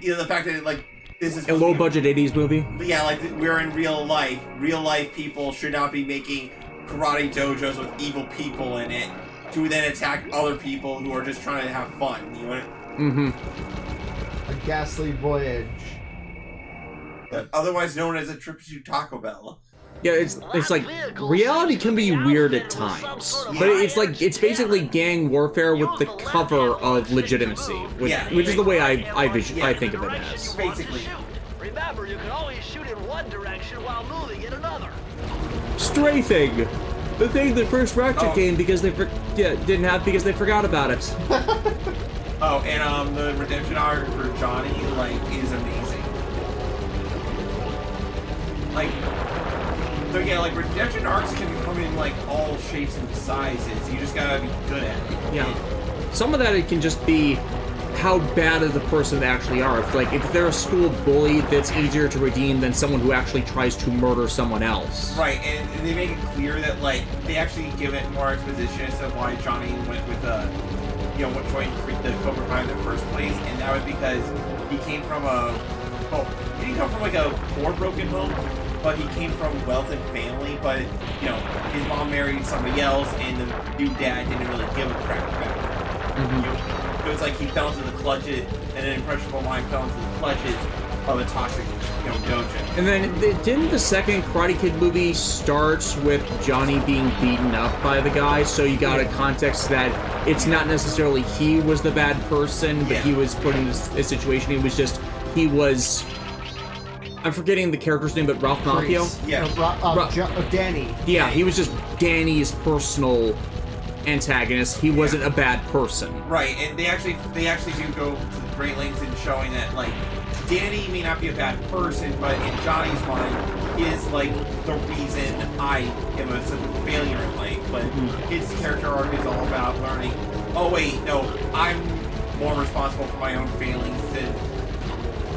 you know, the fact that, like, this is... A low-budget 80s movie? Yeah, like, we're in real life. Real-life people should not be making karate dojos with evil people in it to then attack other people who are just trying to have fun, you know? Mm-hmm. A ghastly voyage. Otherwise known as a trip to Taco Bell. Yeah, it's like, reality can be weird at times, but it's basically gang warfare with the cover of legitimacy, which is the way I think of it as. Basically. Remember, you can always shoot in one direction while moving in another. Strafing! The thing that first Ratchet came because they didn't have because they forgot about it. Oh, and the redemption arc for Johnny, like, is amazing. Like, so yeah, like, redemption arcs can come in, like, all shapes and sizes. You just gotta be good at it. Yeah. Some of that, it can just be how bad of the person they actually are. If they're a school bully, that's easier to redeem than someone who actually tries to murder someone else. Right, and they make it clear that, like, they actually give it more exposition as to why Johnny went with, you know, what joined the Cobra Kai in the first place, and that was because he came from he didn't come from, like, a poor, broken home, but he came from wealth and family, but, you know, his mom married somebody else, and the new dad didn't really give a crap about it. Mm-hmm. You know, so it's like he fell into the clutches, and an impressionable mind fell into the clutches of a toxic, you know, dojo. And then, didn't the second Karate Kid movie start with Johnny being beaten up by the guy? So you got a context that it's not necessarily he was the bad person, but he was put in this situation. He was... I'm forgetting the character's name, but Ralph Macchio? Yeah. Danny. Yeah, he was just Danny's personal antagonist. He wasn't a bad person. Right, and they actually do go to the great lengths in showing that, like, Danny may not be a bad person, but in Johnny's mind is, like, the reason I am a failure in life. But his character arc is all about learning, oh wait, no, I'm more responsible for my own failings than,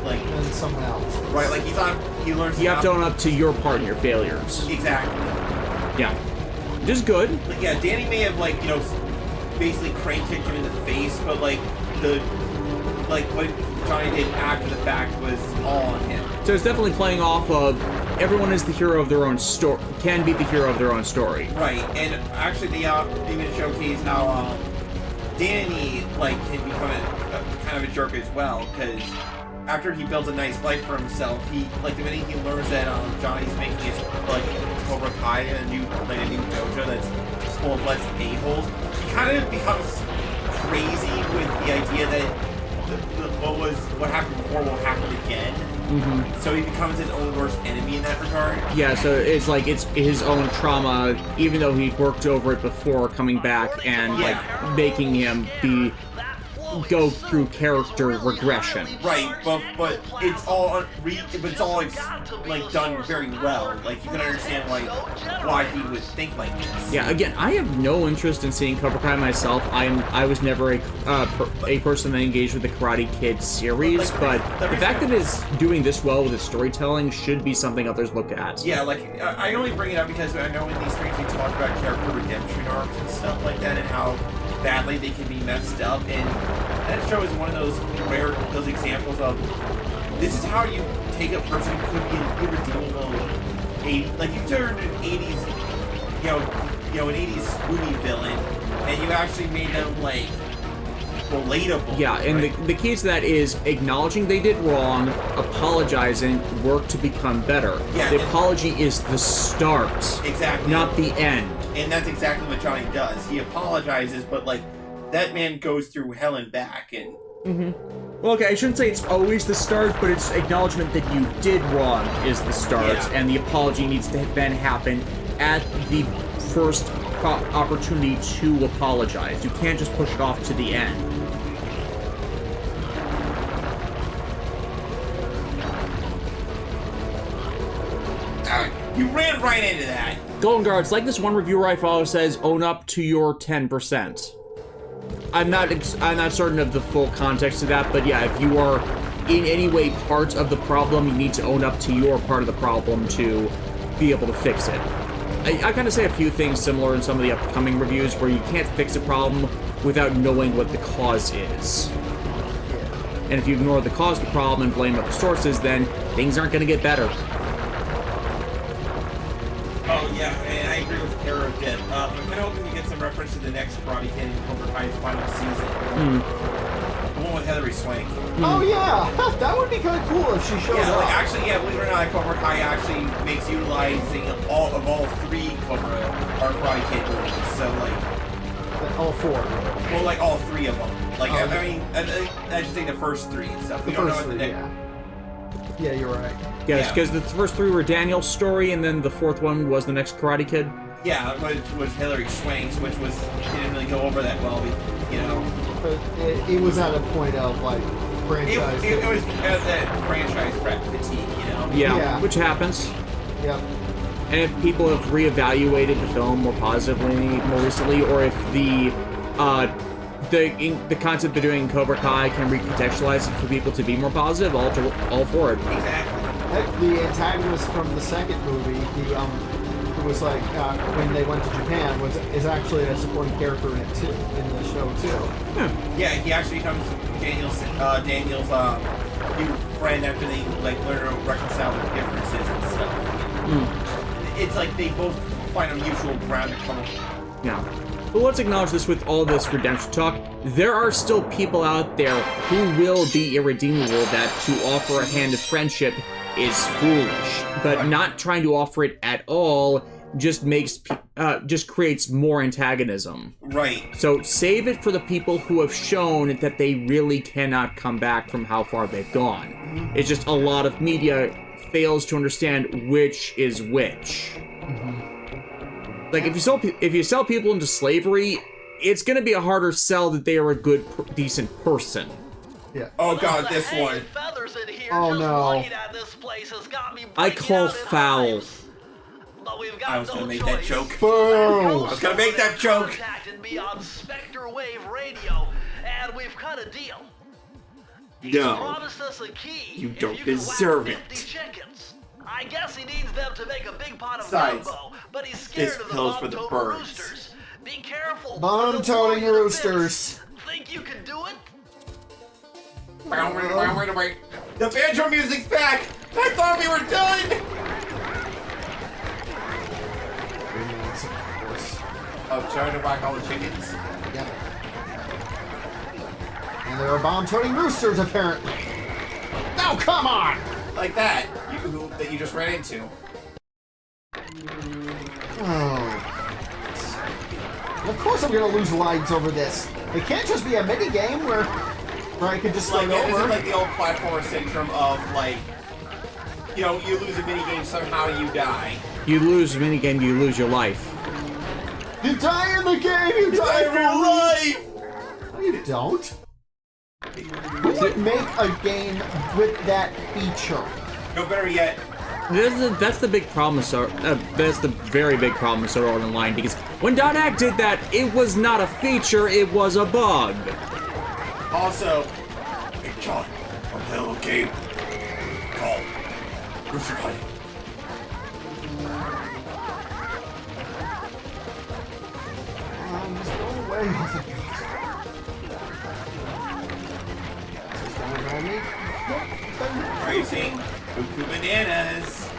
like, someone else. Right, like, he learns... You have to own up to your part in your failures. Exactly. Yeah. Just good. Like, yeah, Danny may have, like, you know, basically crane kicked him in the face, but, like, what Johnny did after the fact was all on him. So it's definitely playing off of everyone is the hero of their own story, can be the hero of their own story. Right, and actually they even showcase how Danny, like, can become kind of a jerk as well, because after he builds a nice life for himself, he, like, the minute he learns that Johnny's making his, like, Cobra Kai a new dojo that's full of less a-holes, he kind of becomes crazy with the idea that what happened before will happen again. Mm-hmm. So he becomes his own worst enemy in that regard. Yeah, so it's like it's his own trauma, even though he worked over it before, coming back and like making him go through character regression. Right, but it's all like done very well. Like, you can understand why he would think like this. Yeah, again, I have no interest in seeing Cobra Kai myself. I was never a person that engaged with the Karate Kid series, but the fact that it's doing this well with its storytelling should be something others look at. Yeah, like, I only bring it up because I know in these streams we talk about character redemption arcs and stuff like that, and how badly they can be messed up, and that show is one of those examples of this is how you take a person who could be an irredeemable 80s, like, you turn an 80s an 80s movie villain, and you actually made them like relatable. Yeah, and right? the key to that is acknowledging they did wrong, apologizing, work to become better. Yeah, the apology is the start, exactly, not the end. And that's exactly what Johnny does. He apologizes, but like that man goes through hell and back, and Well, okay, I shouldn't say it's always the start, but it's acknowledgement that you did wrong is the start, Yeah. and the apology needs to then happen at the first opportunity to apologize. You can't just push it off to the end. you ran right into that. Golden Guards, like this one reviewer I follow says, own up to your 10%. I'm not certain of the full context of that, but yeah, if you are in any way part of the problem, you need to own up to your part of the problem to be able to fix it. I kind of say a few things similar in some of the upcoming reviews where you can't fix a problem without knowing what the cause is. And if you ignore the cause of the problem and blame other sources, then things aren't going to get better. Oh yeah, and I agree with Kara a bit. I'm kind of hoping we get some reference to the next Karate Kid in Cobra Kai's final season. The one with Hilary Swank. Oh yeah, that would be kind of cool if she showed Yeah, up. like actually, yeah, believe it or not, Cobra Kai actually makes utilizing all three Cobra or Karate Kid movies. So like All four. well, like all three of them. Like Oh. I mean, I should say the first three and stuff. The We don't know first what three, the next. yeah. Yeah, you're right. Yes, Yeah. because the first three were Daniel's story, and then the fourth one was the next Karate Kid. Yeah, which was Hilary Swank's, which was didn't really go over that well, you know. But it was at a point of like franchise. It was that franchise fatigue, you know. Yeah, which happens. Yep. And if people have reevaluated the film more positively more recently, or if the concept they're doing in Cobra Kai can recontextualize it for people to be more positive, all for it. Exactly. Heck, the antagonist from the second movie, who was like when they went to Japan, is actually a supporting character in it too, in the show too. Yeah, he actually becomes Daniel's new friend after they like learn to reconcile their differences and stuff. It's like they both find a mutual ground to come up. Yeah. But let's acknowledge this with all this redemption talk. There are still people out there who will be irredeemable that to offer a hand of friendship is foolish. But not trying to offer it at all just creates more antagonism. Right. So save it for the people who have shown that they really cannot come back from how far they've gone. It's just a lot of media fails to understand which is which. Like, if you sell people into slavery, it's gonna be a harder sell that they are a good, decent person. Yeah. Oh god, this Hey, one. feathers in here. Oh, Just no. looking at this place has got me I breaking call out in foul. hives. But we've got I was no gonna make choice. that joke. Boom! I was gonna make that joke. Contacted me on Spectre Wave Radio, and we've cut a deal. He's No. promised us a key. You if don't you can deserve whack it. 50 chickens. I guess he needs them to make a big pot of Besides, gumbo, but he's scared this of the pill's for the bomb-toting birds. roosters. Be careful. Bomb-toting they'll blow you to roosters. bits. Think you can do it? The banjo music's back! I thought we were done! Oh, trying to whack all the chickens. Yep. And there are bomb-toting roosters, apparently. Now, come on! Like that. That you just ran into. Oh. Of course I'm gonna lose lives over this. It can't just be a mini game where I could just Like, start this over. is like the old platformer syndrome of, like, you know, you lose a minigame, somehow you die. You lose a minigame, you lose your life. You die in the game, you die in real life! No, you don't. Who would make a game with that feature? No, better yet, That's the big problem with that's the very big problem with Sword Art Online, because when .hack did that, it was not a feature, it was a bug. also, Big John from the little game called Rooster Hunting. Just go away. Oh, thank God. Is this gonna grab me? Nope. Racing Cuckoo Bananas.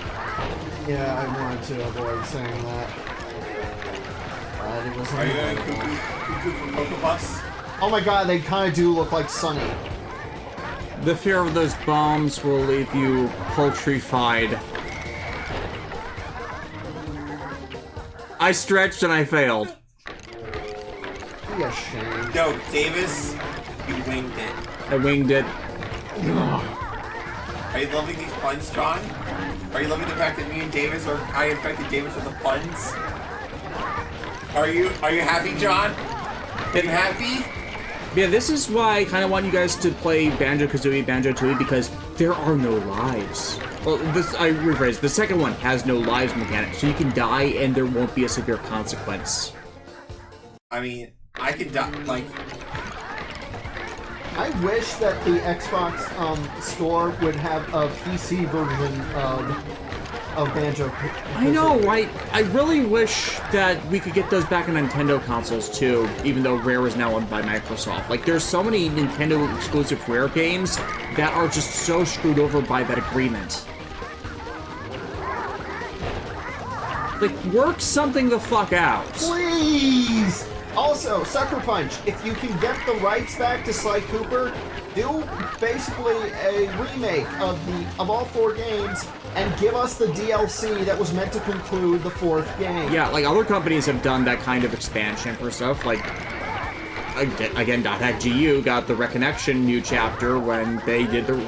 Yeah, I wanted to avoid saying that. but it was. Are you going Cuckoo from Cocoa Puffs? Oh my god, they kind of do look like Sunny. The fear of those bombs will leave you poultry-fied. I stretched and I failed. Be ashamed. No, Davis, you winged it. I winged it. Are you loving these puns, John? Are you loving the fact that me and Davis, or I infected Davis with the puns? Are you happy, John? Are you happy? Yeah, this is why I kind of want you guys to play Banjo-Kazooie, Banjo-Tooie, because there are no lives. Well, I rephrase, the second one has no lives mechanic, so you can die and there won't be a severe consequence. I mean, I could die, like... I wish that the Xbox store would have a PC version of Banjo. I know, right? I really wish that we could get those back on Nintendo consoles too, even though Rare is now owned by Microsoft. Like, there's so many Nintendo exclusive Rare games that are just so screwed over by that agreement. Like, work something the fuck out. Please! Also, Sucker Punch, if you can get the rights back to Sly Cooper, do basically a remake of all 4 games and give us the DLC that was meant to conclude the 4th game. Yeah, like other companies have done that kind of expansion for stuff. Like, again, .hack.gu got the Reconnection new chapter when they did their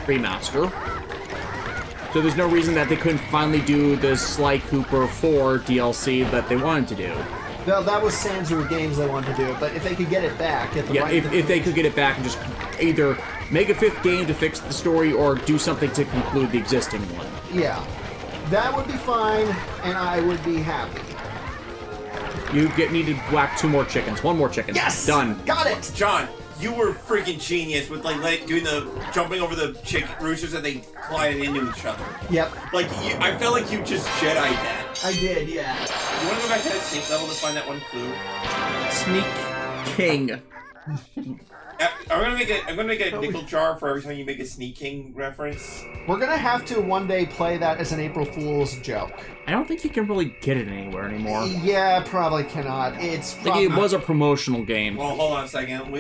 remaster. So there's no reason that they couldn't finally do the Sly Cooper 4 DLC that they wanted to do. No, that was Sansu Games they wanted to do, but if they could get it back, if they could get it back and just either make a 5th game to fix the story or do something to conclude the existing one. Yeah, that would be fine, and I would be happy. You need to whack 2 more chickens. 1 more chicken. Yes! Done. Got it! John, you were freaking genius with doing the jumping over the chicken roosters and they collided into each other. Yep. Like, I felt like you just Jedi'd that. I did, yeah. You want to go back to that snake level to find that one clue? Sneak King. I'm gonna make a nickel jar for every time you make a Sneak King reference. We're gonna have to one day play that as an April Fool's joke. I don't think you can really get it anywhere anymore. Yeah, probably cannot. It's Like, it was a promotional game. Well, hold on a second.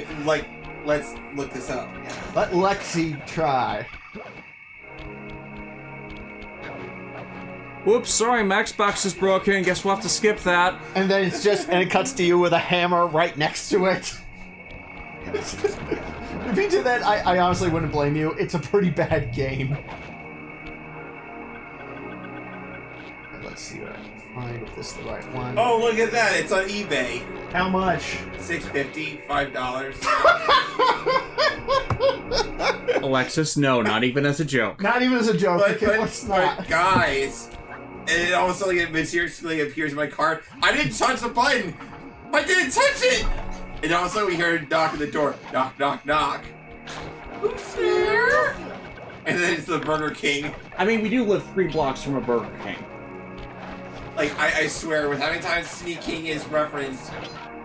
Let's look this up. Let Lexi try. Whoops, sorry, my Xbox is broken. Guess we'll have to skip that. And then and it cuts to you with a hammer right next to it. If you did that, I honestly wouldn't blame you. It's a pretty bad game. Let's see what I can find, if this is the right one. Oh, look at that! It's on eBay. How much? $6.50, $5. Alexis, no, not even as a joke. Not even as a joke. Okay, let's not. But guys, and it all of a sudden it mysteriously appears in my cart. I didn't touch the button. I didn't touch it. And also we heard a knock at the door. Knock, knock, knock. Who's there? And then it's the Burger King. I mean, we do live 3 blocks from a Burger King. Like, I swear, with how many times Sneak King is referenced,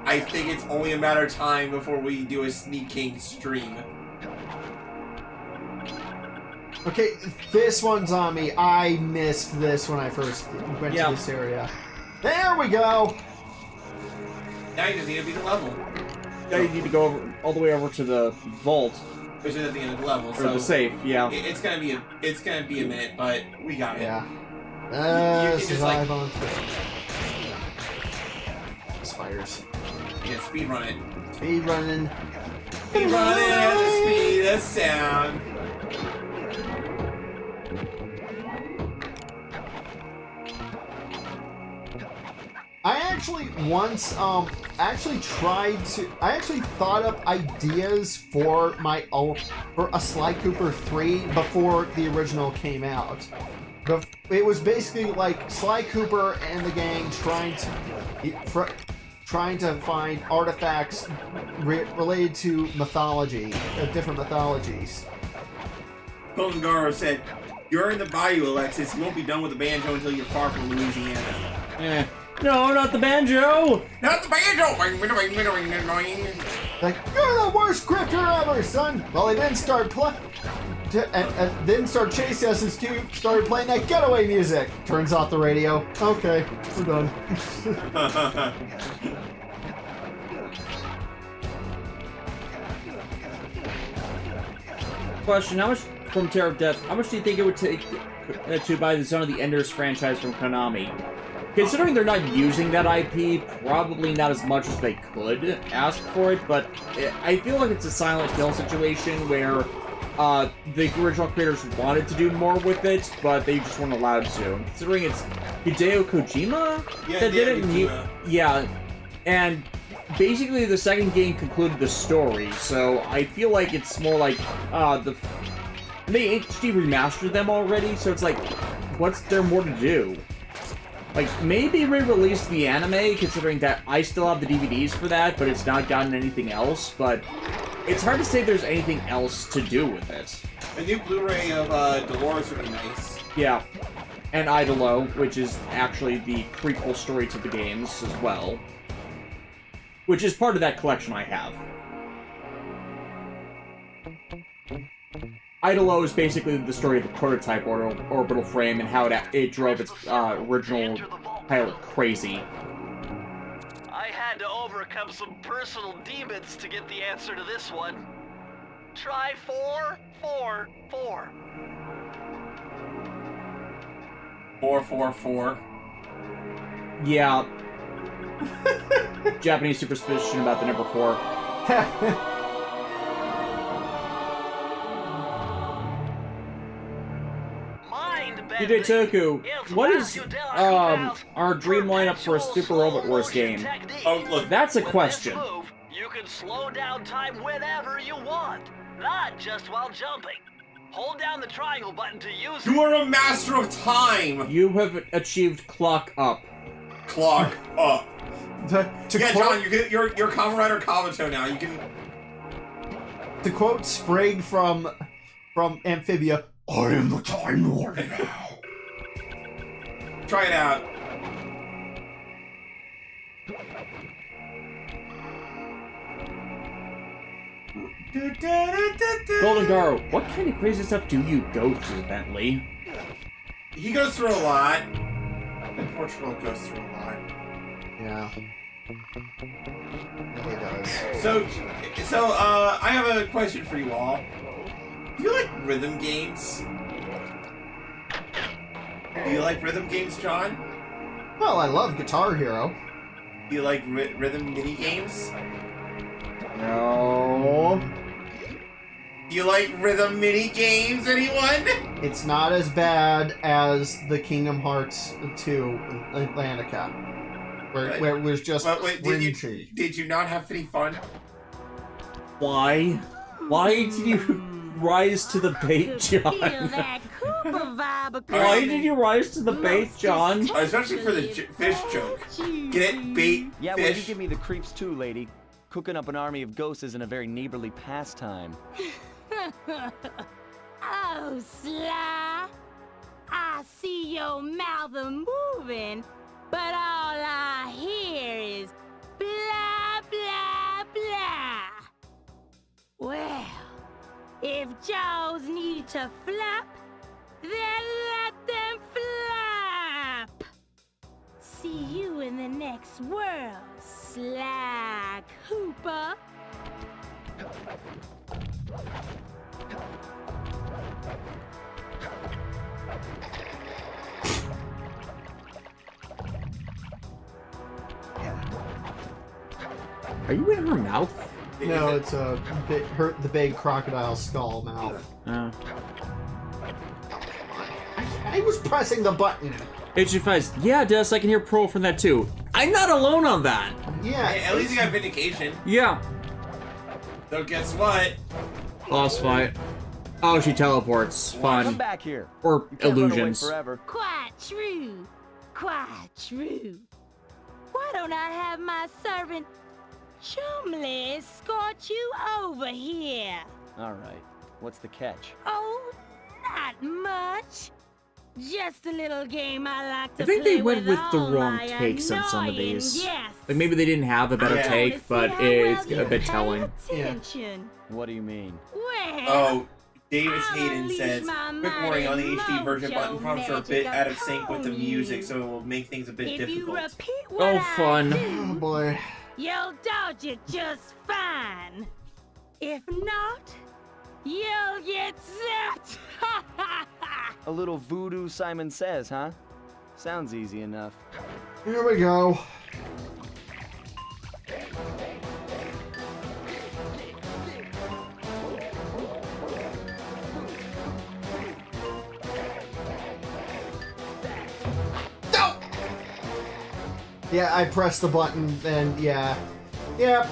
I think it's only a matter of time before we do a Sneak King stream. Okay, this one's on me. I missed this when I first went to this area. There we go! Now you just need to beat the level. Now you need to go all the way over to the vault. Which is at the end of the level, Or so... the safe, yeah. It's gonna be a minute, but we got it. Yeah. You can just, survive on foot. Spiders. Yeah, speed run it. Speed running. Speed running at the speed of sound. I actually once actually thought up ideas for my own for a Sly Cooper 3 before the original came out. It was basically like Sly Cooper and the gang trying to find artifacts related to mythology, different mythologies. Golden Garo said, "You're in the bayou, Alexis. You won't be done with the banjo until you're far from Louisiana." No, not the banjo! Not the banjo! Like, you're the worst grifter ever, son. Well, he then started chasing us and started playing that getaway music. Turns off the radio. Okay, we're done. Question: how much from Terror of Death? How much do you think it would take to buy the Zone of the Enders franchise from Konami? Considering they're not using that IP, probably not as much as they could ask for it. But I feel like it's a Silent Hill situation where the original creators wanted to do more with it, but they just weren't allowed to. Considering it's Hideo Kojima that did it, yeah, and basically the second game concluded the story. So I feel like it's more like they HD remastered them already. So it's like, what's there more to do? Like, maybe re-release the anime, considering that I still have the DVDs for that, but it's not gotten anything else. But it's hard to say there's anything else to do with it. A new Blu-ray of Dolores would be nice. Yeah. And Idolo, which is actually the prequel story to the games as well. Which is part of that collection I have. Idolo is basically the story of the prototype orbital frame and how it drove its original pilot crazy. I had to overcome some personal demons to get the answer to this one. Try 4, 4, 4. 4, 4, 4. Yeah. Japanese superstition about the number 4. DJ Toku, what is our dream lineup for a Super Robot Wars game? Oh, look, that's a question. You can slow down time whenever you want, not just while jumping. Hold down the triangle button to use it. You are a master of time! You have achieved clock up. Clock up. To John, you're Kamen Rider Kabuto now. You can... To quote Sprague from Amphibia, I am the Time Lord now. Try it out. Golden Garo, what kind of crazy stuff do you go through, Bentley? He goes through a lot. And Portugal goes through a lot. Yeah. He does. So, I have a question for you all. Do you like rhythm games? Do you like rhythm games, John? Well, I love Guitar Hero. Do you like rhythm mini games? No. Do you like rhythm mini games, anyone? It's not as bad as the Kingdom Hearts 2 Atlantica, where it was just cringy. Did you not have any fun? Why? Why did you rise to the bait, John? Why did you rise to the bait, John? Especially for the fish joke. Get it? Bait, yeah, fish. well, you give me the creeps too, lady. Cooking up an army of ghosts isn't a very neighborly pastime. Oh, Sly. I see your mouth moving, but all I hear is blah, blah, blah. Well, if jaws need to flap, then let them flap. See you in the next world, Sly Cooper. Are you in her mouth? No, it's the big crocodile skull mouth. I was pressing the button. HG5, yeah, Des, I can hear Pearl from that too. I'm not alone on that. Yeah. Hey, at least you got vindication. Yeah. So guess what? Boss fight. Oh, she teleports. Fun. Come back here. Or You can't run away illusions. forever. Quite true. Quite true. Why don't I have my servant Chumley escort you over here? All right. What's the catch? Oh, not much. Just a little game I like to I think play they went with the all wrong my takes on some of annoying these. guests. Like maybe they didn't have a better Yeah. take, Wanna see but how it's well a you bit pay telling. attention. What do you mean? Well, Oh, Davis I'll Hayden unleash says, my quick warning on the mighty HD version, mojo button prompts are a bit magic out of sync with the upon music, you. so it will make things a bit If you difficult. repeat what Oh, I fun. do, Oh boy. you'll dodge it just fine. If not, you'll get zapped. A little voodoo Simon Says, huh? Sounds easy enough. Here we go. No! Yeah, I pressed the button, and yeah. Yep.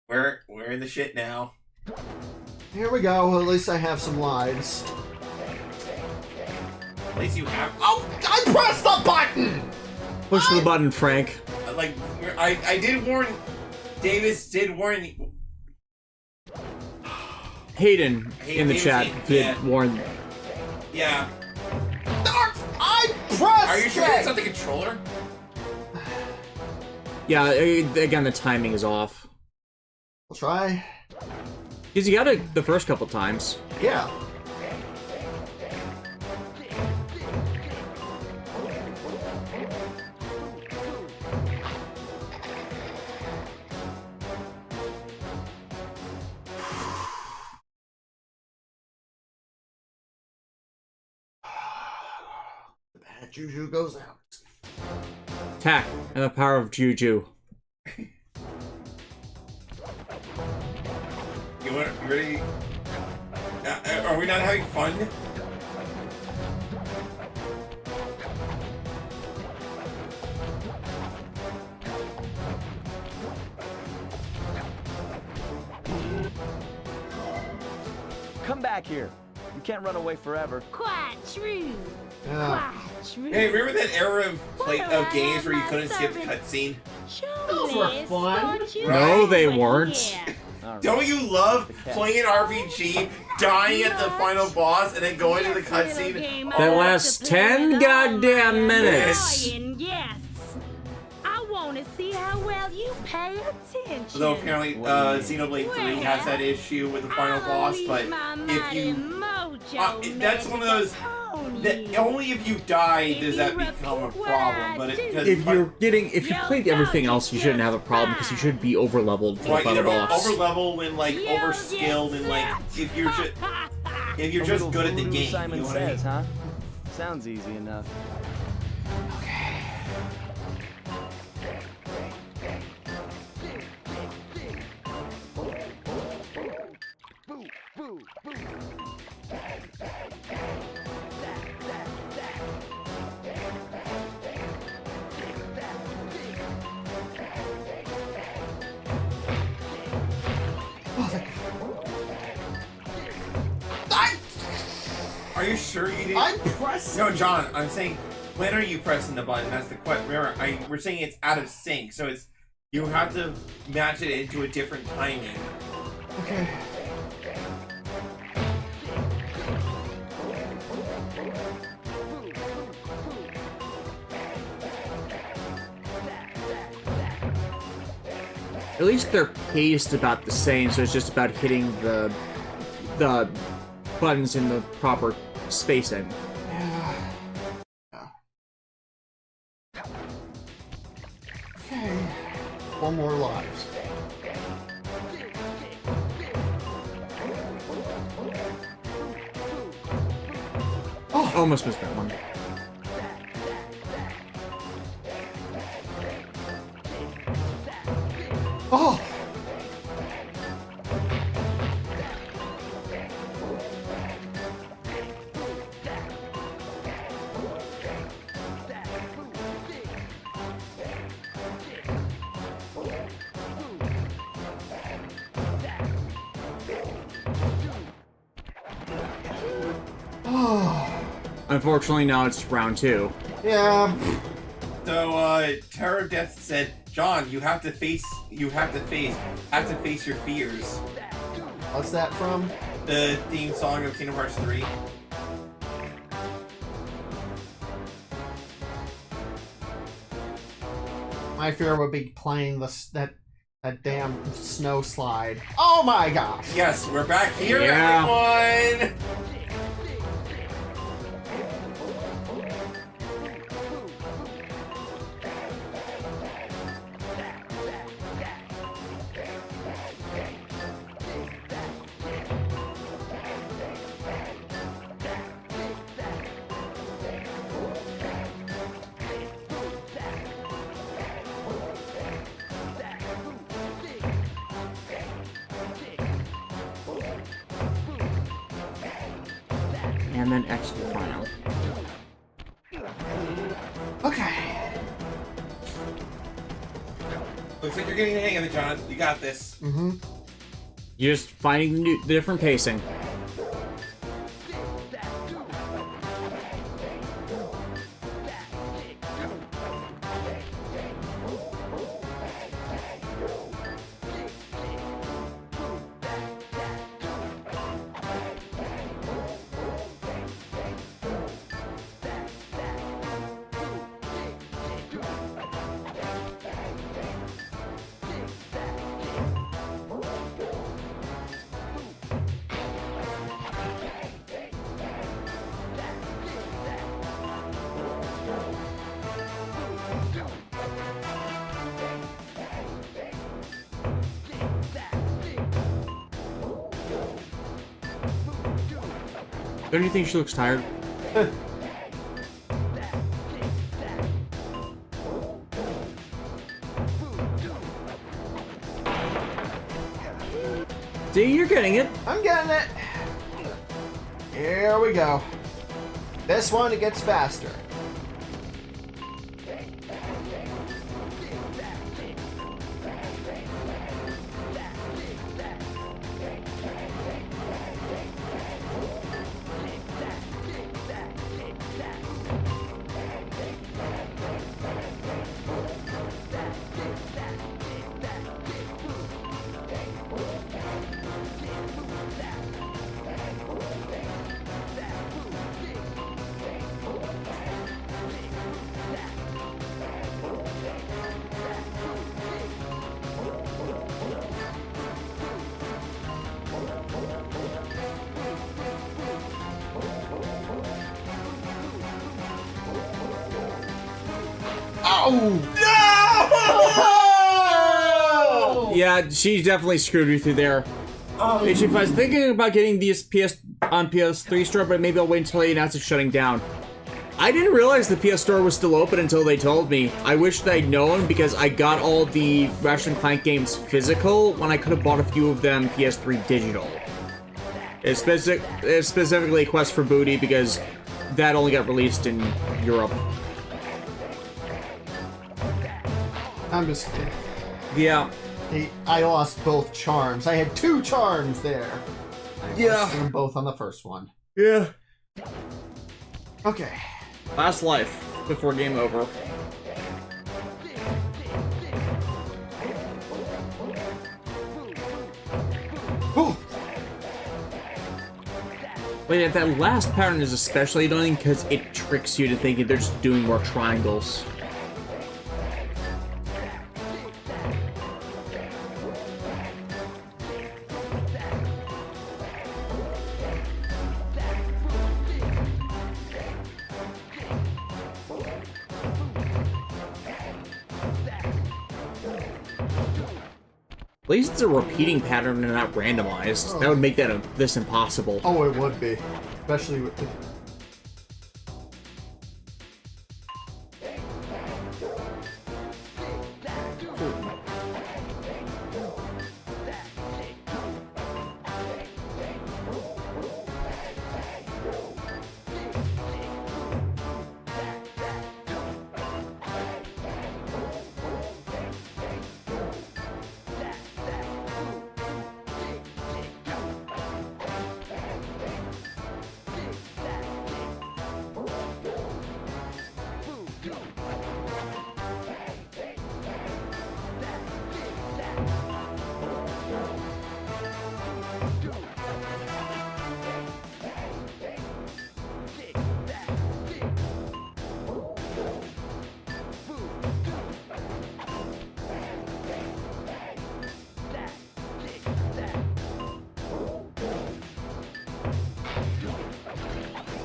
We're in the shit now. Here we go. At least I have some lives. At least you have. Oh, I pressed the button! Push the button, Frank. Like, I did warn. Davis did warn. Hayden in the Hayden, chat did yeah. warn. Yeah. I pressed Are you sure it! that's not the controller? Yeah, again, the timing is off. I'll try. Because you got it the first couple times. Yeah. The bad juju goes out. Attack and the power of Juju. You ready? Are we not having fun? Come back here. You can't run away forever. Quite true. Yeah. Quite true. Hey, remember that era of games where you couldn't skip the servants? cutscene? Those were fun. No, they weren't. All right. Don't you love playing an RPG, dying at the final boss, and then going to the cutscene? That lasts 10 goddamn minutes. Yes. I want to see how well you pay attention. Although apparently Xenoblade 3 has that issue with the final boss, but if you... that's one of those... That only if you die does that become a problem, but If you played everything else, you shouldn't have a problem because you should be over leveled for the right, final either boss. over level and like over skilled and like if you're A just little good at the voodoo game, Simon you know what I mean? Says, huh? Sounds easy enough. Are you sure you didn't? I pressed. No, John. I'm saying, when are you pressing the button? That's the question. Remember, we're saying it's out of sync, so it's you have to match it into a different timing. Okay. At least they're paced about the same, so it's just about hitting the buttons in the proper spacing. Yeah. Okay. One more lives. Oh, almost missed that one. Oh! Unfortunately, now it's round 2. Yeah. So, Terror of Death said, John, you have to face your fears. What's that from? The theme song of Kingdom Hearts 3. My fear would be playing that damn snow slide. Oh my gosh! Yes, we're back here, Yeah. everyone! And then X to the final. Okay. Looks like you're getting the hang of it, John. You got this. Mm-hmm. You're just finding the different pacing. Don't you think she looks tired? See, you're getting it. I'm getting it. Here we go. This one, it gets faster. Oh! Yeah, she definitely screwed me through there. If I was thinking about getting these PS3 store, but maybe I'll wait until they announce it's shutting down. I didn't realize the PS store was still open until they told me. I wish I'd known because I got all the Ratchet & Clank games physical when I could have bought a few of them PS3 digital. It's specifically Quest for Booty because that only got released in Europe. I'm just kidding. Yeah. I lost both charms. I had 2 charms there. I lost them both on the first one. Yeah. Okay. Last life before game over. Ooh. But yeah, that last pattern is especially annoying because it tricks you to thinking they're just doing more triangles. At least it's a repeating pattern and not randomized. That would make this impossible. Oh, it would be. Especially with the...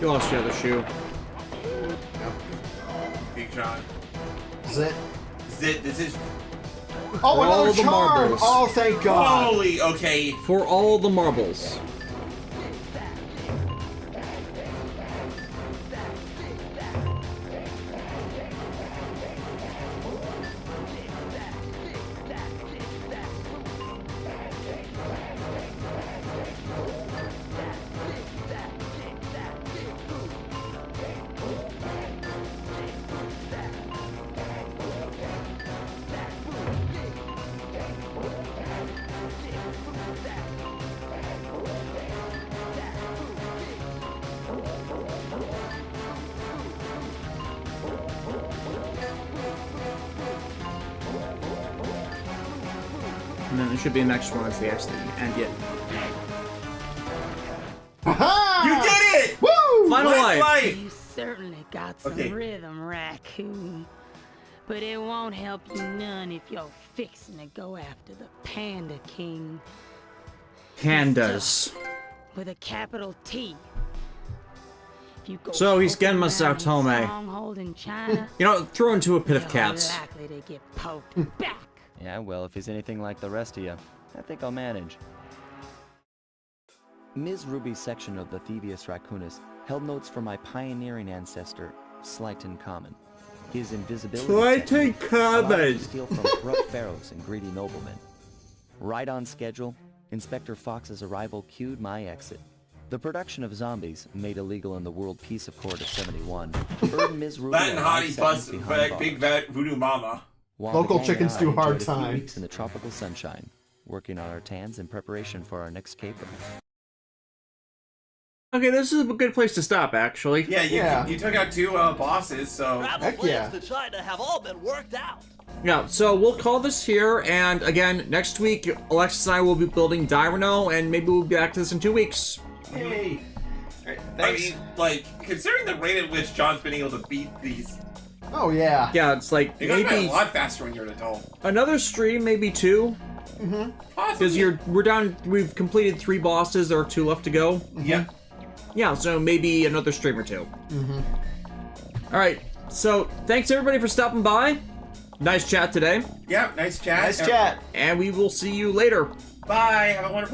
You lost the other shoe. Big John. Zit. This is Oh, For all another the charm! marbles. Oh, thank God. holy okay. For all the marbles. And then there should be the next one as the actually end it. Aha! You did it! Woo! Final Last life! You certainly got some Okay. rhythm, raccoon. But it won't help you none if you're fixing to go after the Panda King. Pandas. With a capital T. If you go So he's poking Genma around Sao Tome. stronghold in China, You know, throw into a pit of you're cats. likely to get poked back. Yeah, well, if he's anything like the rest of you, I think I'll manage. Ms. Ruby's section of the Thievius Raccoonus held notes for my pioneering ancestor, Slyton Common. His invisibility Slyton technique allowed him Common. to steal from corrupt pharaohs and greedy noblemen. Right on schedule, Inspector Fox's arrival cued my exit. The production of zombies, made illegal in the World Peace Accord of 71, earned Ms. Ruby That and a Hottie life Bus, sentence behind bars. big fat voodoo mama. While Local the gang and chickens I do hard enjoyed a few times. weeks in the tropical sunshine, working on our tans in preparation for our next caper. Okay, this is a good place to stop, actually. Yeah, you took out two bosses, so Heck yeah. to China have all been worked out. Yeah, so we'll call this here, and again, next week, Alexis and I will be building Dyrano, and maybe we'll be back to this in 2 weeks. Hey. I mean, like, considering the rate at which John's been able to beat these, Oh, yeah. Yeah, it's like you gotta be maybe a lot faster when you're an adult. another stream, maybe 2. Because we've completed 3 bosses, there are 2 left to go. Yeah. Yeah, so maybe another stream or 2. Alright, so thanks everybody for stopping by. Nice chat today, Yeah, nice chat. Nice chat. and we will see you later. Bye. Have a wonderful